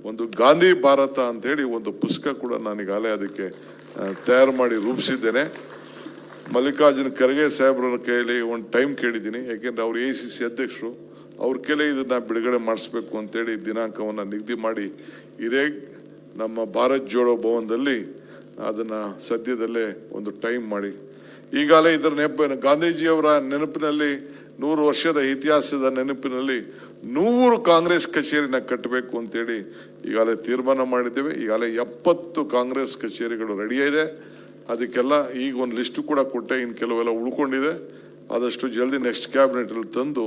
Speaker 1: ಒಂದು ಗಾಂಧಿ ಭಾರತ ಅಂತೇಳಿ ಒಂದು ಪುಸ್ತಕ ಕೂಡ ನಾನೀಗಾಗಲೇ ಅದಕ್ಕೆ ತಯಾರು ಮಾಡಿ ರೂಪಿಸಿದ್ದೇನೆ. ಮಲ್ಲಿಕಾರ್ಜುನ ಖರ್ಗೆ ಸಾಹೇಬ್ರನ್ನ ಕೈಲಿ ಒಂದು ಟೈಮ್ ಕೇಳಿದ್ದೀನಿ. ಯಾಕೆಂದರೆ ಅವರು ACC ಅಧ್ಯಕ್ಷರು, ಅವ್ರ ಕೈಲೇ ಇದನ್ನ ಬಿಡುಗಡೆ ಮಾಡಿಸ್ಬೇಕು ಅಂತೇಳಿ ದಿನಾಂಕವನ್ನು ನಿಗದಿ ಮಾಡಿ ಇದೇ ನಮ್ಮ ಭಾರತ್ ಜೋಡೋ ಭವನದಲ್ಲಿ ಅದನ್ನು ಸದ್ಯದಲ್ಲೇ ಒಂದು ಟೈಮ್ ಮಾಡಿ ಈಗಾಗಲೇ ಇದರ ಗಾಂಧೀಜಿಯವರ ನೆನಪಿನಲ್ಲಿ 100 ವರ್ಷದ ಇತಿಹಾಸದ ನೆನಪಿನಲ್ಲಿ 100 ಕಾಂಗ್ರೆಸ್ ಕಚೇರಿನ ಕಟ್ಟಬೇಕು ಅಂತೇಳಿ ಈಗಾಗಲೇ ತೀರ್ಮಾನ ಮಾಡಿದ್ದೇವೆ. ಈಗಾಗಲೇ 70 ಕಾಂಗ್ರೆಸ್ ಕಚೇರಿಗಳು ರೆಡಿ ಇದೆ. ಅದಕ್ಕೆಲ್ಲ ಈಗ ಒಂದು ಲಿಸ್ಟು ಕೂಡ ಕೊಟ್ಟೆ, ಇನ್ನು ಕೆಲವೆಲ್ಲ ಉಳ್ಕೊಂಡಿದೆ. ಆದಷ್ಟು ಜಲ್ದಿ ನೆಕ್ಸ್ಟ್ ಕ್ಯಾಬಿನೆಟಲ್ಲಿ ತಂದು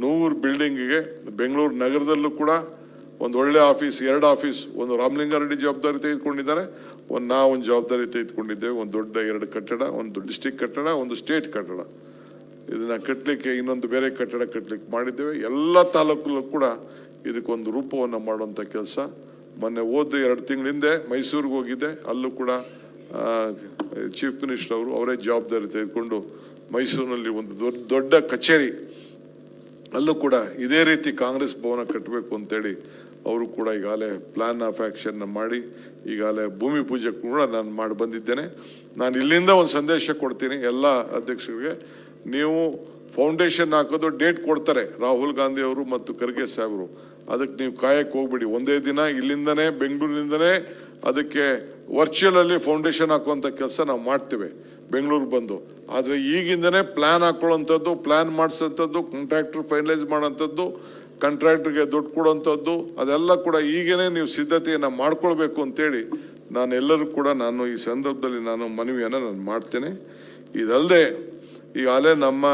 Speaker 1: 100 ಬಿಲ್ಡಿಂಗಿಗೆ ಬೆಂಗಳೂರು ನಗರದಲ್ಲೂ ಕೂಡ ಒಂದು ಒಳ್ಳೆ ಆಫೀಸ್, 2 ಆಫೀಸ್, ಒಂದು ರಾಮಲಿಂಗಾರೆಡ್ಡಿ ಜವಾಬ್ದಾರಿ ತೆಗೆದುಕೊಂಡಿದ್ದಾರೆ, ಒಂದು ಜವಾಬ್ದಾರಿ ತೆಗೆದುಕೊಂಡಿದ್ದೇವೆ. ಒಂದು ದೊಡ್ಡ 2 ಕಟ್ಟಡ, ಒಂದು ಡಿಸ್ಟಿಕ್ ಕಟ್ಟಡ, ಒಂದು ಸ್ಟೇಟ್ ಕಟ್ಟಡ. ಇದನ್ನ ಕಟ್ಟಲಿಕ್ಕೆ ಇನ್ನೊಂದು ಬೇರೆ ಕಟ್ಟಡ ಕಟ್ಟಲಿಕ್ಕೆ ಮಾಡಿದ್ದೇವೆ. ಎಲ್ಲ ತಾಲೂಕಲ್ಲೂ ಕೂಡ ಇದಕ್ಕೊಂದು ರೂಪವನ್ನು ಮಾಡುವಂಥ ಕೆಲಸ. ಮೊನ್ನೆ 2 ತಿಂಗಳ ಹಿಂದೆ ಮೈಸೂರಿಗೆ ಹೋಗಿದ್ದೆ. ಅಲ್ಲೂ ಕೂಡ ಚೀಫ್ ಮಿನಿಸ್ಟರ್ ಅವರು ಅವರೇ ಜವಾಬ್ದಾರಿ ತೆಗೆದುಕೊಂಡು ಮೈಸೂರಿನಲ್ಲಿ ಒಂದು ದೊಡ್ಡ ಕಚೇರಿ, ಅಲ್ಲೂ ಕೂಡ ಇದೇ ರೀತಿ ಕಾಂಗ್ರೆಸ್ ಭವನ ಕಟ್ಟಬೇಕು ಅಂತೇಳಿ ಅವರು ಕೂಡ ಈಗಾಗಲೇ ಪ್ಲಾನ್ ಆಫ್ ಆ್ಯಕ್ಷನ್ ಮಾಡಿ ಈಗಾಗಲೇ ಭೂಮಿ ಪೂಜೆ ಕೂಡ ನಾನು ಮಾಡಿ ಬಂದಿದ್ದೇನೆ. ನಾನು ಇಲ್ಲಿಂದ ಒಂದು ಸಂದೇಶ ಕೊಡ್ತೀನಿ ಎಲ್ಲ ಅಧ್ಯಕ್ಷರಿಗೆ. ನೀವು ಫೌಂಡೇಶನ್ ಹಾಕೋದು ಡೇಟ್ ಕೊಡ್ತಾರೆ ರಾಹುಲ್ ಗಾಂಧಿ ಅವರು ಮತ್ತು ಖರ್ಗೆ ಸಾಹೇಬರು. ಅದಕ್ಕೆ ನೀವು ಕಾಯಕ್ಕೆ ಹೋಗ್ಬಿಡಿ. ಒಂದೇ ದಿನ ಇಲ್ಲಿಂದನೇ ಬೆಂಗಳೂರಿನಿಂದನೇ ಅದಕ್ಕೆ ವರ್ಚುವಲಲ್ಲಿ ಫೌಂಡೇಶನ್ ಹಾಕುವಂಥ ಕೆಲಸ ನಾವು ಮಾಡ್ತೇವೆ ಬೆಂಗಳೂರು ಬಂದು. ಆದರೆ ಈಗಿಂದನೇ ಪ್ಲ್ಯಾನ್ ಹಾಕೊಳ್ಳೋಂಥದ್ದು, ಪ್ಲ್ಯಾನ್ ಮಾಡಿಸೋಂಥದ್ದು, ಕಾಂಟ್ರಾಕ್ಟರ್ ಫೈನಲೈಸ್ ಮಾಡೋಂಥದ್ದು, ಕಾಂಟ್ರಾಕ್ಟರ್ಗೆ ದುಡ್ಡು ಕೊಡೋಂಥದ್ದು, ಅದೆಲ್ಲ ಕೂಡ ಈಗೇನೆ ನೀವು ಸಿದ್ಧತೆಯನ್ನು ಮಾಡ್ಕೊಳ್ಬೇಕು ಅಂತೇಳಿ ನಾನು ಎಲ್ಲರೂ ಕೂಡ ಈ ಸಂದರ್ಭದಲ್ಲಿ ಮನವಿಯನ್ನು ನಾನು ಮಾಡ್ತೇನೆ. ಇದಲ್ಲದೆ ಈಗಾಗಲೇ ನಮ್ಮ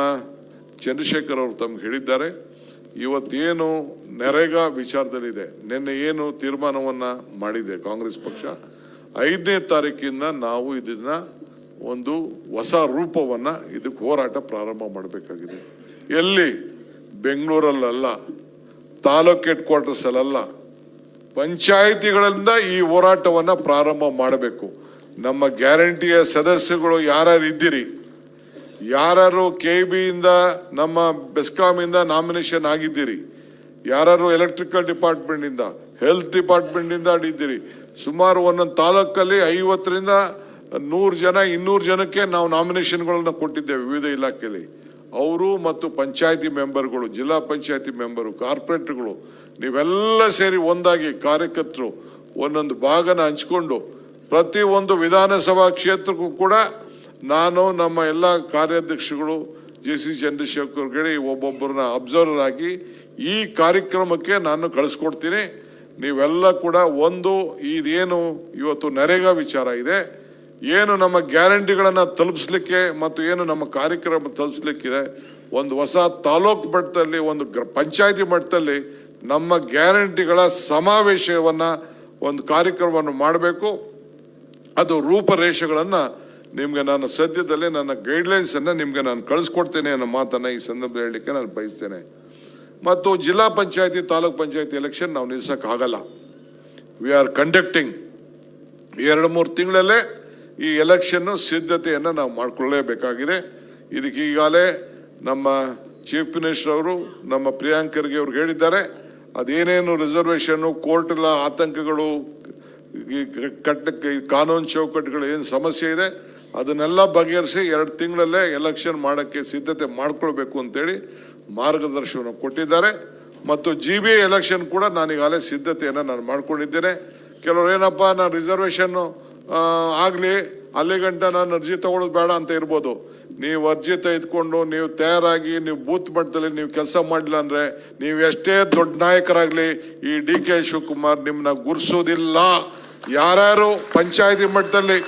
Speaker 1: ಚಂದ್ರಶೇಖರ್ ಅವರು ತಮ್ಗೆ ಹೇಳಿದ್ದಾರೆ, ಇವತ್ತೇನು ನರೇಗಾ ವಿಚಾರದಲ್ಲಿದೆ, ನಿನ್ನೆ ಏನು ತೀರ್ಮಾನವನ್ನು ಮಾಡಿದೆ ಕಾಂಗ್ರೆಸ್ ಪಕ್ಷ, 5ನೇ ತಾರೀಕಿಂದ ನಾವು ಇದನ್ನ ಒಂದು ಹೊಸ ರೂಪವನ್ನು ಇದಕ್ಕೆ ಹೋರಾಟ ಪ್ರಾರಂಭ ಮಾಡಬೇಕಾಗಿದೆ. ಎಲ್ಲಿ? ಬೆಂಗಳೂರಲ್ಲ, ತಾಲೂಕ್ ಹೆಡ್ ಕ್ವಾರ್ಟರ್ಸ್ ಅಲ್ಲ, ಪಂಚಾಯಿತಿಗಳಿಂದ ಈ ಹೋರಾಟವನ್ನು ಪ್ರಾರಂಭ ಮಾಡಬೇಕು. ನಮ್ಮ ಗ್ಯಾರಂಟಿಯ ಸದಸ್ಯಗಳು ಯಾರ್ಯಾರು ಇದ್ದೀರಿ, ಯಾರು KBಯಿಂದ ನಮ್ಮ ಬೆಸ್ಕಾಮಿಂದ ನಾಮಿನೇಷನ್ ಆಗಿದ್ದೀರಿ, ಯಾರು ಎಲೆಕ್ಟ್ರಿಕಲ್ ಡಿಪಾರ್ಟ್ಮೆಂಟಿಂದ, ಹೆಲ್ತ್ ಡಿಪಾರ್ಟ್ಮೆಂಟಿಂದ ಇದ್ದೀರಿ, ಸುಮಾರು ಒಂದೊಂದು ತಾಲೂಕಲ್ಲಿ 50ರಿಂದ 100 ಜನ 200 ಜನಕ್ಕೆ ನಾವು ನಾಮಿನೇಷನ್ಗಳನ್ನು ಕೊಟ್ಟಿದ್ದೇವೆ ವಿವಿಧ ಇಲಾಖೆಯಲ್ಲಿ. ಅವರು ಮತ್ತು ಪಂಚಾಯತಿ ಮೆಂಬರ್ಗಳು, ಜಿಲ್ಲಾ ಪಂಚಾಯತಿ ಮೆಂಬರು, ಕಾರ್ಪೊರೇಟರ್ಗಳು ನೀವೆಲ್ಲ ಸೇರಿ ಒಂದಾಗಿ ಕಾರ್ಯಕರ್ತರು ಒಂದೊಂದು ಭಾಗನ ಹಂಚ್ಕೊಂಡು ಪ್ರತಿ ಒಂದು ವಿಧಾನಸಭಾ ಕ್ಷೇತ್ರಕ್ಕೂ ಕೂಡ ನಾನು ನಮ್ಮ ಎಲ್ಲ ಕಾರ್ಯಾಧ್ಯಕ್ಷಗಳು JC ಚಂದ್ರಶೇಖರ್ಗೆ ಒಬ್ಬೊಬ್ಬರನ್ನ ಅಬ್ಸರ್ವರ್ ಆಗಿ ಈ ಕಾರ್ಯಕ್ರಮಕ್ಕೆ ನಾನು ಕಳಿಸ್ಕೊಡ್ತೀನಿ. ನೀವೆಲ್ಲ ಕೂಡ ಇದೇನು ಇವತ್ತು ನರೇಗಾ ವಿಚಾರ ಇದೆ, ಏನು ನಮ್ಮ ಗ್ಯಾರಂಟಿಗಳನ್ನು ತಲುಪಿಸ್ಲಿಕ್ಕೆ ಮತ್ತು ಏನು ನಮ್ಮ ಕಾರ್ಯಕ್ರಮ ತಲುಪಿಸ್ಲಿಕ್ಕಿದೆ, ಒಂದು ಹೊಸ ತಾಲೂಕು ಮಟ್ಟದಲ್ಲಿ, ಒಂದು ಪಂಚಾಯತಿ ಮಟ್ಟದಲ್ಲಿ ನಮ್ಮ ಗ್ಯಾರಂಟಿಗಳ ಸಮಾವೇಶವನ್ನು ಒಂದು ಕಾರ್ಯಕ್ರಮವನ್ನು ಮಾಡಬೇಕು. ಅದು ರೂಪರೇಷೆಗಳನ್ನು ನಿಮಗೆ ನಾನು ಸದ್ಯದಲ್ಲೇ ನನ್ನ ಗೈಡ್ಲೈನ್ಸನ್ನು ನಿಮಗೆ ನಾನು ಕಳಿಸ್ಕೊಡ್ತೇನೆ ಅನ್ನೋ ಮಾತನ್ನು ಈ ಸಂದರ್ಭದಲ್ಲಿ ಹೇಳಲಿಕ್ಕೆ ನಾನು ಬಯಸ್ತೇನೆ. ಮತ್ತು ಜಿಲ್ಲಾ ಪಂಚಾಯತಿ ತಾಲೂಕ್ ಪಂಚಾಯತಿ ಎಲೆಕ್ಷನ್ ನಾವು ನಿಲ್ಲಿಸೋಕ್ಕಾಗಲ್ಲ. ವಿ ಆರ್ ಕಂಡಕ್ಟಿಂಗ್ 2-3 ತಿಂಗಳಲ್ಲೇ ಈ ಎಲೆಕ್ಷನ್ನು ಸಿದ್ಧತೆಯನ್ನು ನಾವು ಮಾಡಿಕೊಳ್ಳಲೇಬೇಕಾಗಿದೆ. ಇದಕ್ಕೆ ಈಗಾಗಲೇ ನಮ್ಮ ಚೀಫ್ ಮಿನಿಸ್ಟರ್ ಅವರು ನಮ್ಮ ಪ್ರಿಯಾಂಕ್ ಖರ್ಗೆ ಅವ್ರಿಗೆ ಹೇಳಿದ್ದಾರೆ. ಅದೇನೇನು ರಿಸರ್ವೇಷನ್ನು, ಕೋರ್ಟೆಲ್ಲ ಆತಂಕಗಳು, ಕಾನೂನು ಚೌಕಟ್ಟುಗಳು ಏನು ಸಮಸ್ಯೆ ಇದೆ ಅದನ್ನೆಲ್ಲ ಬಗೆಹರಿಸಿ 2 ತಿಂಗಳಲ್ಲೇ ಎಲೆಕ್ಷನ್ ಮಾಡೋಕ್ಕೆ ಸಿದ್ಧತೆ ಮಾಡ್ಕೊಳ್ಬೇಕು ಅಂತೇಳಿ ಮಾರ್ಗದರ್ಶನ ಕೊಟ್ಟಿದ್ದಾರೆ. ಮತ್ತು GBA ಎಲೆಕ್ಷನ್ ಕೂಡ ನಾನೀಗಾಗಲೇ ಸಿದ್ಧತೆಯನ್ನು ನಾನು ಮಾಡ್ಕೊಂಡಿದ್ದೇನೆ. ಕೆಲವರು ಏನಪ್ಪ ನಾನು ರಿಸರ್ವೇಷನ್ನು ಆಗಲಿ ಅಲ್ಲಿಗಂಟ ನಾನು ಅರ್ಜಿ ತಗೊಳ್ಳೋದು ಬೇಡ ಅಂತ ಇರ್ಬೋದು. ನೀವು ಅರ್ಜಿ ತೆಗೆದುಕೊಂಡು ನೀವು ತಯಾರಾಗಿ ನೀವು ಬೂತ್ ಮಟ್ಟದಲ್ಲಿ ನೀವು ಕೆಲಸ ಮಾಡಲಿಲ್ಲ ಅಂದರೆ ನೀವು ಎಷ್ಟೇ ದೊಡ್ಡ ನಾಯಕರಾಗಲಿ ಈ DK ಶಿವಕುಮಾರ್ ನಿಮ್ಮನ್ನ ಗುರ್ಸೋದಿಲ್ಲ. ಯಾರ್ಯಾರು ಪಂಚಾಯತಿ ಮಟ್ಟದಲ್ಲಿ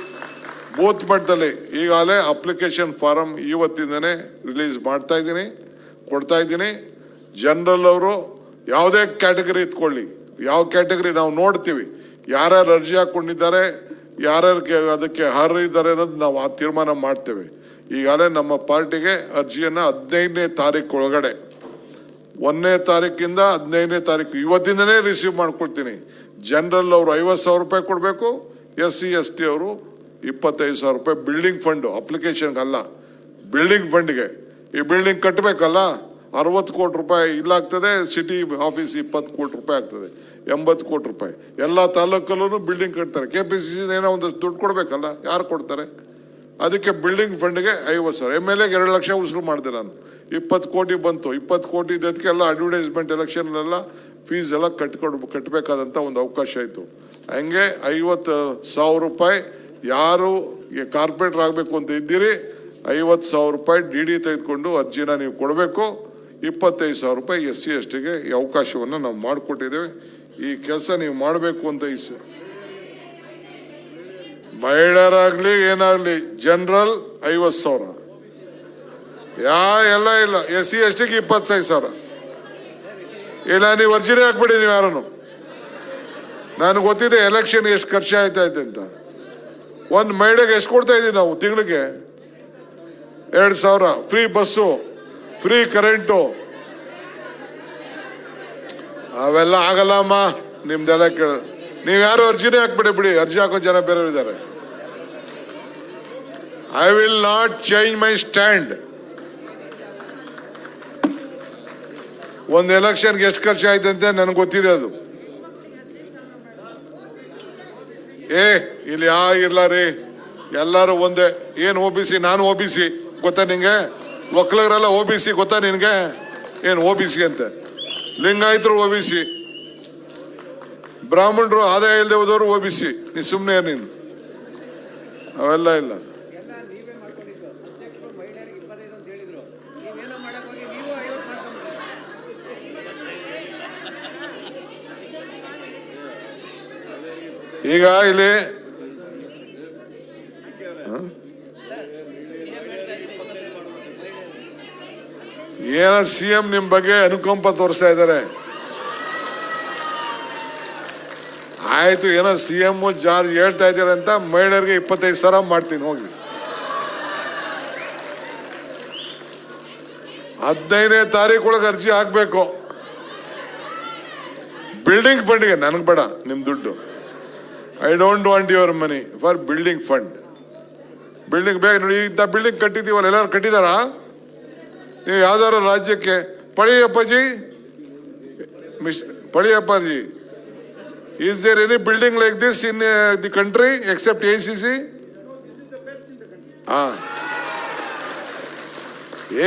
Speaker 1: ಬೂತ್ ಮಟ್ಟದಲ್ಲಿ ಈಗಾಗಲೇ ಅಪ್ಲಿಕೇಶನ್ ಫಾರಮ್ ಇವತ್ತಿಂದನೇ ರಿಲೀಸ್ ಮಾಡ್ತಾ ಇದ್ದೀನಿ, ಕೊಡ್ತಾ ಇದ್ದೀನಿ. ಜನರಲ್ ಅವರು ಯಾವುದೇ ಕ್ಯಾಟಗರಿ ಇತ್ಕೊಳ್ಳಿ, ಯಾವ ಕ್ಯಾಟಗರಿ ನಾವು ನೋಡ್ತೀವಿ, ಯಾರ್ಯಾರು ಅರ್ಜಿ ಹಾಕ್ಕೊಂಡಿದ್ದಾರೆ, ಯಾರ್ಯಾರಿಗೆ ಅದಕ್ಕೆ ಅರ್ಹರಿದ್ದಾರೆ ಅನ್ನೋದು ನಾವು ಆ ತೀರ್ಮಾನ ಮಾಡ್ತೇವೆ. ಈಗಾಗಲೇ ನಮ್ಮ ಪಾರ್ಟಿಗೆ ಅರ್ಜಿಯನ್ನು 15ನೇ ತಾರೀಕು ಒಳಗಡೆ 1ನೇ ತಾರೀಕಿಂದ 15ನೇ ತಾರೀಕು ಇವತ್ತಿಂದನೇ ರಿಸೀವ್ ಮಾಡ್ಕೊಳ್ತೀನಿ. ಜನರಲ್ ಅವರು 50,000 ರೂಪಾಯಿ ಕೊಡಬೇಕು, SC ST ಅವರು 25,000 ರೂಪಾಯಿ ಬಿಲ್ಡಿಂಗ್ ಫಂಡು, ಅಪ್ಲಿಕೇಶನ್ಗೆ ಅಲ್ಲ ಬಿಲ್ಡಿಂಗ್ ಫಂಡ್ಗೆ. ಈ ಬಿಲ್ಡಿಂಗ್ ಕಟ್ಟಬೇಕಲ್ಲ, 60 ಕೋಟಿ ರೂಪಾಯಿ ಇಲ್ಲಾಗ್ತದೆ, ಸಿಟಿ ಆಫೀಸ್ 20 ಕೋಟಿ ರೂಪಾಯಿ ಆಗ್ತದೆ, 80 ಕೋಟಿ ರೂಪಾಯಿ. ಎಲ್ಲ ತಾಲೂಕಲ್ಲೂ ಬಿಲ್ಡಿಂಗ್ ಕಟ್ತಾರೆ. KPCC ಏನೋ ಒಂದಷ್ಟು ದುಡ್ಡು ಕೊಡಬೇಕಲ್ಲ, ಯಾರು ಕೊಡ್ತಾರೆ? ಅದಕ್ಕೆ ಬಿಲ್ಡಿಂಗ್ ಫಂಡ್ಗೆ 50,000. MLA 2 ಲಕ್ಷ ವಸೂಲು ಮಾಡಿದೆ ನಾನು, 20 ಕೋಟಿ ಬಂತು. 20 ಕೋಟಿ ಇದಕ್ಕೆಲ್ಲ ಅಡ್ವರ್ಟೈಸ್ಮೆಂಟ್ ಎಲೆಕ್ಷನ್ನೆಲ್ಲ ಫೀಸ್ ಎಲ್ಲ ಕಟ್ಟಬೇಕಾದಂಥ ಒಂದು ಅವಕಾಶ ಇತ್ತು. ಹಂಗೆ 50,000 ರೂಪಾಯಿ ಯಾರು ಕಾರ್ಪೊರೇಟರ್ ಆಗಬೇಕು ಅಂತ ಇದ್ದೀರಿ 50,000 ರೂಪಾಯಿ DD ತೆಗೆದುಕೊಂಡು ಅರ್ಜಿನ ನೀವು ಕೊಡಬೇಕು. 25,000 ರೂಪಾಯಿ SC STಗೆ ಈ ಅವಕಾಶವನ್ನು ನಾವು ಮಾಡಿಕೊಟ್ಟಿದ್ದೇವೆ. ಈ ಕೆಲಸ ನೀವು ಮಾಡಬೇಕು ಅಂತ ಮಹಿಳೆಯರಾಗಲಿ ಏನಾಗಲಿ ಜನರಲ್ 50,000, ಎಲ್ಲ ಇಲ್ಲ. SC STಗೆ 25,000 ಇಲ್ಲ. ನೀವು ಅರ್ಜಿನೇ ಹಾಕ್ಬಿಡಿ ನೀವು ಯಾರನ್ನು. ನನಗೆ ಗೊತ್ತಿದೆ ಎಲೆಕ್ಷನ್ ಎಷ್ಟು ಖರ್ಚು ಆಯ್ತೈತೆ ಅಂತ. ಒಂದು ಮಹಿಳೆಗೆ ಎಷ್ಟು ಕೊಡ್ತಾ ಇದ್ದೀವಿ ನಾವು ತಿಂಗಳಿಗೆ? 2,000 ಫ್ರೀ ಬಸ್ಸು, ಫ್ರೀ ಕರೆಂಟು. ಅವೆಲ್ಲ ಆಗಲ್ಲಮ್ಮ ನಿಮ್ದೆಲ್ಲ ಕೇಳ. ನೀವು ಯಾರು ಅರ್ಜಿನೇ ಹಾಕ್ಬಿಡಿ, ಬಿಡಿ. ಅರ್ಜಿ ಹಾಕೋ ಜನ ಬೇರೆ ಇದ್ದಾರೆ. I will not change my stand. ಒಂದು ಎಲೆಕ್ಷನ್ಗೆ ಎಷ್ಟು ಖರ್ಚು ಆಯ್ತು ಅಂತ ನನಗೆ ಗೊತ್ತಿದೆ. ಅದು ಇಲ್ಲಿ ಇರ್ಲ ರೀ, ಎಲ್ಲರೂ ಒಂದೇ. ಏನು OBC? ನಾನು OBC ಗೊತ್ತಾ ನಿಂಗೆ? ಒಕ್ಕಲಿಗರೆಲ್ಲ OBC ಗೊತ್ತಾ ನಿನಗೆ? ಏನು OBC ಅಂತ? ಲಿಂಗಾಯತರು OBC, ಬ್ರಾಹ್ಮಣರು ಆದಾಯ ಇಲ್ಲದೆ ಹೋದವರು OBC. ನೀನು ಸುಮ್ಮನೆ ನೀನು ಅವೆಲ್ಲ ಇಲ್ಲ. ಈಗ ಇಲ್ಲಿ ಏನೋ CM ನಿಮ್ಮ ಬಗ್ಗೆ ಅನುಕಂಪ ತೋರಿಸ್ತಾ ಇದ್ದಾರೆ. ಆಯ್ತು, ಏನೋ CM ಜಾರ್ಜ್ ಹೇಳ್ತಾ ಇದ್ದಾರೆ ಅಂತ ಮಹಿಳೆಯರಿಗೆ 25,000 ಮಾಡ್ತೀನಿ ಹೋಗಿ. 15ನೇ ತಾರೀಕು ಒಳಗೆ ಅರ್ಜಿ ಹಾಕ್ಬೇಕು. ಬಿಲ್ಡಿಂಗ್ ಫಂಡ್ಗೆ ನನಗೆ ಬೇಡ ನಿಮ್ಮ ದುಡ್ಡು. I don't want your money for building fund. Building ಬೇಕು ನೋಡಿ. ಇಂಥ ಬಿಲ್ಡಿಂಗ್ ಕಟ್ಟಿದ್ದೀವಲ್ಲ, ಎಲ್ಲರೂ ಕಟ್ಟಿದಾರಾ? ನೀವು ಯಾವ್ದಾದ್ರು ರಾಜ್ಯಕ್ಕೆ ಪಳಿಯಪ್ಪಾಜಿ, ಪಳಿಯಪ್ಪಾಜಿ, is there any building like this in the country except ACC?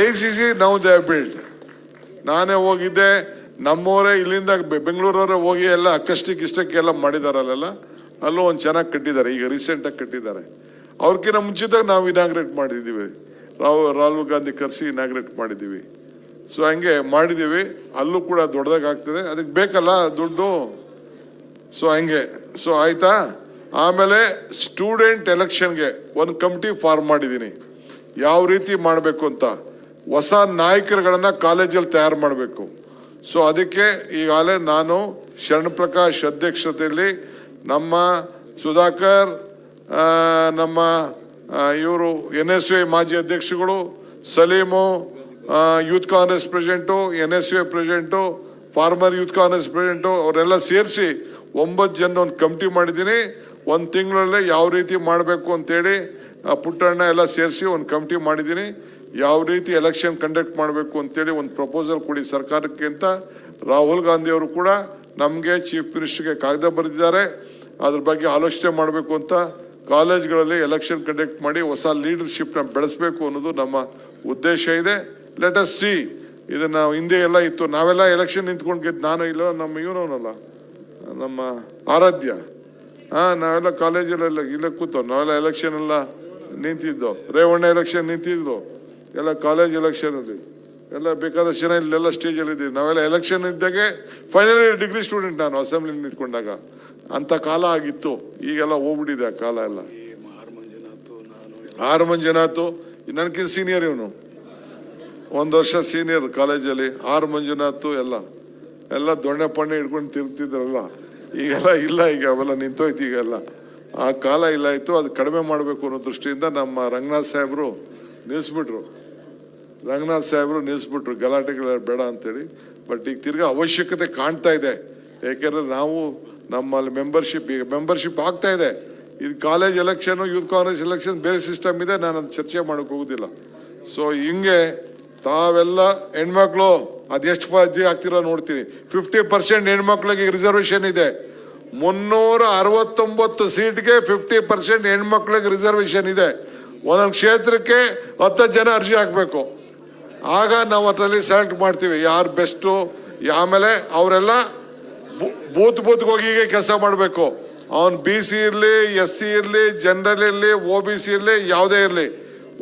Speaker 1: ACC now they have built. ನಾನೇ ಹೋಗಿದ್ದೆ, ನಮ್ಮವರೇ ಇಲ್ಲಿಂದ ಬೆಂಗಳೂರವರೇ ಹೋಗಿ ಎಲ್ಲ ಇಷ್ಟಕ್ಕೆಲ್ಲ ಮಾಡಿದಾರಲ್ಲ, ಅಲ್ಲೂ ಒಂದು ಚೆನ್ನಾಗಿ ಕಟ್ಟಿದ್ದಾರೆ. ಈಗ ರೀಸೆಂಟಾಗಿ ಕಟ್ಟಿದ್ದಾರೆ. ಅವ್ರಿಗಿಂತ ಮುಂಚಿದಾಗ ನಾವು ಇನಾಗ್ರೇಟ್ ಮಾಡಿದ್ದೀವಿ. ರಾಹುಲ್ ಗಾಂಧಿ ಕರೆಸಿ ಇನಾಗ್ರೇಟ್ ಮಾಡಿದ್ದೀವಿ. ಸೊ ಹಂಗೆ ಮಾಡಿದ್ದೀವಿ. ಅಲ್ಲೂ ಕೂಡ ದೊಡ್ಡದಾಗಿ ಆಗ್ತದೆ. ಅದಕ್ಕೆ ಬೇಕಲ್ಲ ದುಡ್ಡು. ಸೊ ಹಂಗೆ. ಸೊ ಆಯ್ತಾ. ಆಮೇಲೆ ಸ್ಟೂಡೆಂಟ್ ಎಲೆಕ್ಷನ್ಗೆ ಒಂದು ಕಮಿಟಿ ಫಾರ್ಮ್ ಮಾಡಿದ್ದೀನಿ, ಯಾವ ರೀತಿ ಮಾಡಬೇಕು ಅಂತ. ಹೊಸ ನಾಯಕರುಗಳನ್ನು ಕಾಲೇಜಲ್ಲಿ ತಯಾರು ಮಾಡಬೇಕು. ಸೊ ಅದಕ್ಕೆ ಈಗಾಗಲೇ ನಾನು ಶರಣಪ್ರಕಾಶ್ ಅಧ್ಯಕ್ಷತೆಯಲ್ಲಿ ನಮ್ಮ ಸುಧಾಕರ್, ನಮ್ಮ ಇವರು NSUI ಮಾಜಿ ಅಧ್ಯಕ್ಷಗಳು, Salim youth Congress president, NSUI president, former youth Congress president, ಅವರೆಲ್ಲ ಸೇರಿಸಿ 9 ಜನ ಒಂದು ಕಮಿಟಿ ಮಾಡಿದ್ದೀನಿ. 1 ತಿಂಗಳಲ್ಲೇ ಯಾವ ರೀತಿ ಮಾಡಬೇಕು ಅಂತೇಳಿ ಪುಟ್ಟಣ್ಣ ಎಲ್ಲ ಸೇರಿಸಿ ಒಂದು ಕಮಿಟಿ ಮಾಡಿದ್ದೀನಿ. ಯಾವ ರೀತಿ ಎಲೆಕ್ಷನ್ ಕಂಡಕ್ಟ್ ಮಾಡಬೇಕು ಅಂತೇಳಿ ಒಂದು ಪ್ರಪೋಸಲ್ ಕೊಡಿ ಸರ್ಕಾರಕ್ಕೆ ಅಂತ ರಾಹುಲ್ ಗಾಂಧಿ ಅವರು ಕೂಡ ನಮಗೆ ಚೀಫ್ ಮಿನಿಸ್ಟರ್ಗೆ ಕಾಗದ ಬರೆದಿದ್ದಾರೆ. ಅದ್ರ ಬಗ್ಗೆ ಆಲೋಚನೆ ಮಾಡಬೇಕು ಅಂತ, ಕಾಲೇಜ್ಗಳಲ್ಲಿ ಎಲೆಕ್ಷನ್ ಕಂಡಕ್ಟ್ ಮಾಡಿ ಹೊಸ ಲೀಡರ್ಶಿಪ್ನ ಬೆಳೆಸಬೇಕು ಅನ್ನೋದು ನಮ್ಮ ಉದ್ದೇಶ ಇದೆ. Let us see. ಇದನ್ನು ಹಿಂದೆ ಎಲ್ಲ ಇತ್ತು, ನಾವೆಲ್ಲ ಎಲೆಕ್ಷನ್ ನಿಂತ್ಕೊಂಡು ಗೆದ್ದು, ನಾನು ಇಲ್ಲ ನಮ್ಮ ಇವನವನಲ್ಲ ನಮ್ಮ ಆರಾಧ್ಯ, ನಾವೆಲ್ಲ ಕಾಲೇಜಲ್ಲೆಲ್ಲ ಇಲ್ಲೇ ಕೂತೋ, ನಾವೆಲ್ಲ ಎಲೆಕ್ಷನ್ ಎಲ್ಲ ನಿಂತಿದ್ದೋ, ರೇವಣ್ಣ ಎಲೆಕ್ಷನ್ ನಿಂತಿದ್ರು, ಎಲ್ಲ ಕಾಲೇಜ್ ಎಲೆಕ್ಷನಲ್ಲಿ ಎಲ್ಲ ಬೇಕಾದಷ್ಟು ಜನ ಇಲ್ಲೆಲ್ಲ ಸ್ಟೇಜಲ್ಲಿ ಇದ್ದೀವಿ. ನಾವೆಲ್ಲ ಎಲೆಕ್ಷನ್ ಇದ್ದಾಗೆ ಫೈನಲ್ ಇಯರ್ ಡಿಗ್ರಿ ಸ್ಟೂಡೆಂಟ್ ನಾನು ಅಸೆಂಬ್ಲಿ ನಿಂತ್ಕೊಂಡಾಗ. ಅಂಥ ಕಾಲ ಆಗಿತ್ತು, ಈಗೆಲ್ಲ ಹೋಗ್ಬಿಟ್ಟಿದೆ ಆ ಕಾಲ ಎಲ್ಲ. ಆರ್ ಮಂಜುನಾಥ್ ನನಗಿಂತ ಸೀನಿಯರ್, ಇವನು 1 ವರ್ಷ ಸೀನಿಯರ್ ಕಾಲೇಜಲ್ಲಿ. ಆರ್ ಮಂಜುನಾಥ್ ಎಲ್ಲ ದೊಣ್ಣೆ ಪಣ್ಣೆ ಹಿಡ್ಕೊಂಡು ತಿರ್ಗ್ತಿದ್ರಲ್ಲ, ಈಗೆಲ್ಲ ಇಲ್ಲ, ಈಗ ಅವೆಲ್ಲ ನಿಂತೋಯ್ತು ಈಗೆಲ್ಲ. ಆ ಕಾಲ ಇಲ್ಲ ಇತ್ತು, ಅದು ಕಡಿಮೆ ಮಾಡಬೇಕು ಅನ್ನೋ ದೃಷ್ಟಿಯಿಂದ ನಮ್ಮ ರಂಗನಾಥ್ ಸಾಹೇಬರು ನಿಲ್ಲಿಸ್ಬಿಟ್ರು ಗಲಾಟೆಗಳ ಬೇಡ ಅಂತೇಳಿ. ಬಟ್ ಈಗ ತಿರ್ಗಾ ಅವಶ್ಯಕತೆ ಕಾಣ್ತಾ ಇದೆ, ಯಾಕೆಂದರೆ ನಾವು ನಮ್ಮಲ್ಲಿ ಮೆಂಬರ್ಶಿಪ್ ಆಗ್ತಾ ಇದೆ. ಇದು college election, youth Congress election ಬೇರೆ ಸಿಸ್ಟಮ್ ಇದೆ, ನಾನು ಅದು ಚರ್ಚೆ ಮಾಡೋಕೆ ಹೋಗೋದಿಲ್ಲ. ಸೊ ಹಿಂಗೆ ತಾವೆಲ್ಲ ಹೆಣ್ಮಕ್ಳು ಅದೆಷ್ಟು ಅರ್ಜಿ ಆಗ್ತಿರೋ ನೋಡ್ತೀನಿ. 50% ಹೆಣ್ಮಕ್ಳಿಗೆ ರಿಸರ್ವೇಷನ್ ಇದೆ. 369 ಸೀಟ್ಗೆ 50% ಹೆಣ್ಮಕ್ಳಿಗೆ ರಿಸರ್ವೇಷನ್ ಇದೆ. ಒಂದೊಂದು ಕ್ಷೇತ್ರಕ್ಕೆ 10 ಜನ ಅರ್ಜಿ ಹಾಕಬೇಕು. ಆಗ ನಾವು ಅದರಲ್ಲಿ ಸೆಲೆಕ್ಟ್ ಮಾಡ್ತೀವಿ ಯಾರು ಬೆಸ್ಟು. ಆಮೇಲೆ ಅವರೆಲ್ಲ ಬೂತ್ಗೆ ಹೋಗಿ ಕೆಲಸ ಮಾಡಬೇಕು. ಅವನು BC ಇರಲಿ, SC ಇರಲಿ, ಜನರಲ್ ಇರಲಿ, OBC ಇರಲಿ, ಯಾವುದೇ ಇರಲಿ,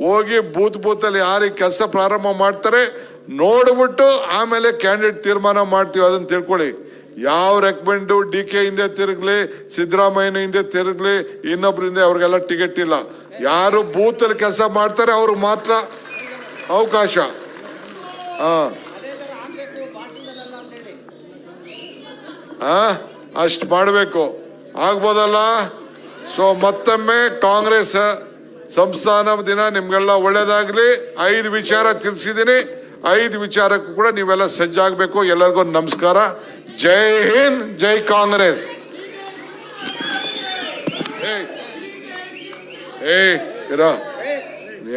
Speaker 1: ಹೋಗಿ ಬೂತಲ್ಲಿ ಯಾರಿಗೆ ಕೆಲಸ ಪ್ರಾರಂಭ ಮಾಡ್ತಾರೆ ನೋಡ್ಬಿಟ್ಟು ಆಮೇಲೆ ಕ್ಯಾಂಡಿಡೇಟ್ ತೀರ್ಮಾನ ಮಾಡ್ತೀವಿ. ಅದನ್ನು ತಿಳ್ಕೊಳ್ಳಿ. ಯಾವ ರೆಕಮೆಂಡು DK ಹಿಂದೆ ತಿರುಗಲಿ, ಸಿದ್ದರಾಮಯ್ಯನ ಹಿಂದೆ ತಿರುಗಲಿ, ಇನ್ನೊಬ್ಬರಿಂದ ಅವ್ರಿಗೆಲ್ಲ ಟಿಕೆಟ್ ಇಲ್ಲ. ಯಾರು ಬೂತಲ್ಲಿ ಕೆಲಸ ಮಾಡ್ತಾರೆ ಅವ್ರಿಗೆ ಮಾತ್ರ ಅವಕಾಶ. ಅಷ್ಟು ಮಾಡಬೇಕು, ಆಗ್ಬೋದಲ್ಲ. ಸೊ ಮತ್ತೊಮ್ಮೆ ಕಾಂಗ್ರೆಸ್ ಸಂಸ್ಥಾನ ದಿನ ನಿಮ್ಗೆಲ್ಲ ಒಳ್ಳೇದಾಗಲಿ. 5 ವಿಚಾರ ತಿಳಿಸಿದ್ದೀನಿ. 5 ವಿಚಾರಕ್ಕೂ ಕೂಡ ನೀವೆಲ್ಲ ಸಜ್ಜಾಗಬೇಕು. ಎಲ್ಲರಿಗೂ ನಮಸ್ಕಾರ. ಜೈ ಹಿಂದ್, ಜೈ ಕಾಂಗ್ರೆಸ್.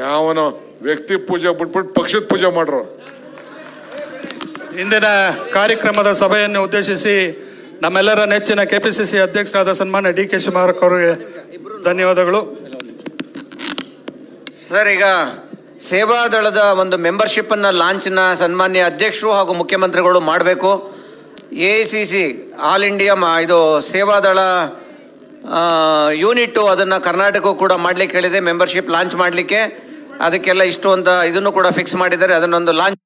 Speaker 1: ಯಾವನೋ ವ್ಯಕ್ತಿ ಪೂಜೆ ಬಿಟ್ಬಿಟ್ಟು ಪಕ್ಷದ ಪೂಜೆ ಮಾಡ್ರು.
Speaker 2: ಇಂದಿನ ಕಾರ್ಯಕ್ರಮದ ಸಭೆಯನ್ನು ಉದ್ದೇಶಿಸಿ ನಮ್ಮೆಲ್ಲರ ನೆಚ್ಚಿನ KPCC ಅಧ್ಯಕ್ಷರಾದ ಸನ್ಮಾನ್ಯ DK ಶಿವಕುಮಾರ್ ಅವರಿಗೆ ಧನ್ಯವಾದಗಳು.
Speaker 3: ಸರ್, ಈಗ ಸೇವಾದಳದ ಒಂದು ಮೆಂಬರ್ಶಿಪ್ಪನ್ನು ಲಾಂಚ್ನ ಸನ್ಮಾನ್ಯ ಅಧ್ಯಕ್ಷರು ಹಾಗೂ ಮುಖ್ಯಮಂತ್ರಿಗಳು ಮಾಡಬೇಕು. AICC ಆಲ್ ಇಂಡಿಯಾ ಇದು ಸೇವಾದಳ ಯೂನಿಟ್ಟು ಅದನ್ನು ಕರ್ನಾಟಕಕ್ಕೂ ಕೂಡ ಮಾಡಲಿಕ್ಕೆ ಹೇಳಿದೆ, ಮೆಂಬರ್ಶಿಪ್ ಲಾಂಚ್ ಮಾಡಲಿಕ್ಕೆ. ಅದಕ್ಕೆಲ್ಲ ಇಷ್ಟು ಅಂತ ಇದನ್ನು ಕೂಡ ಫಿಕ್ಸ್ ಮಾಡಿದ್ದಾರೆ. ಅದನ್ನೊಂದು ಲಾಂಚ್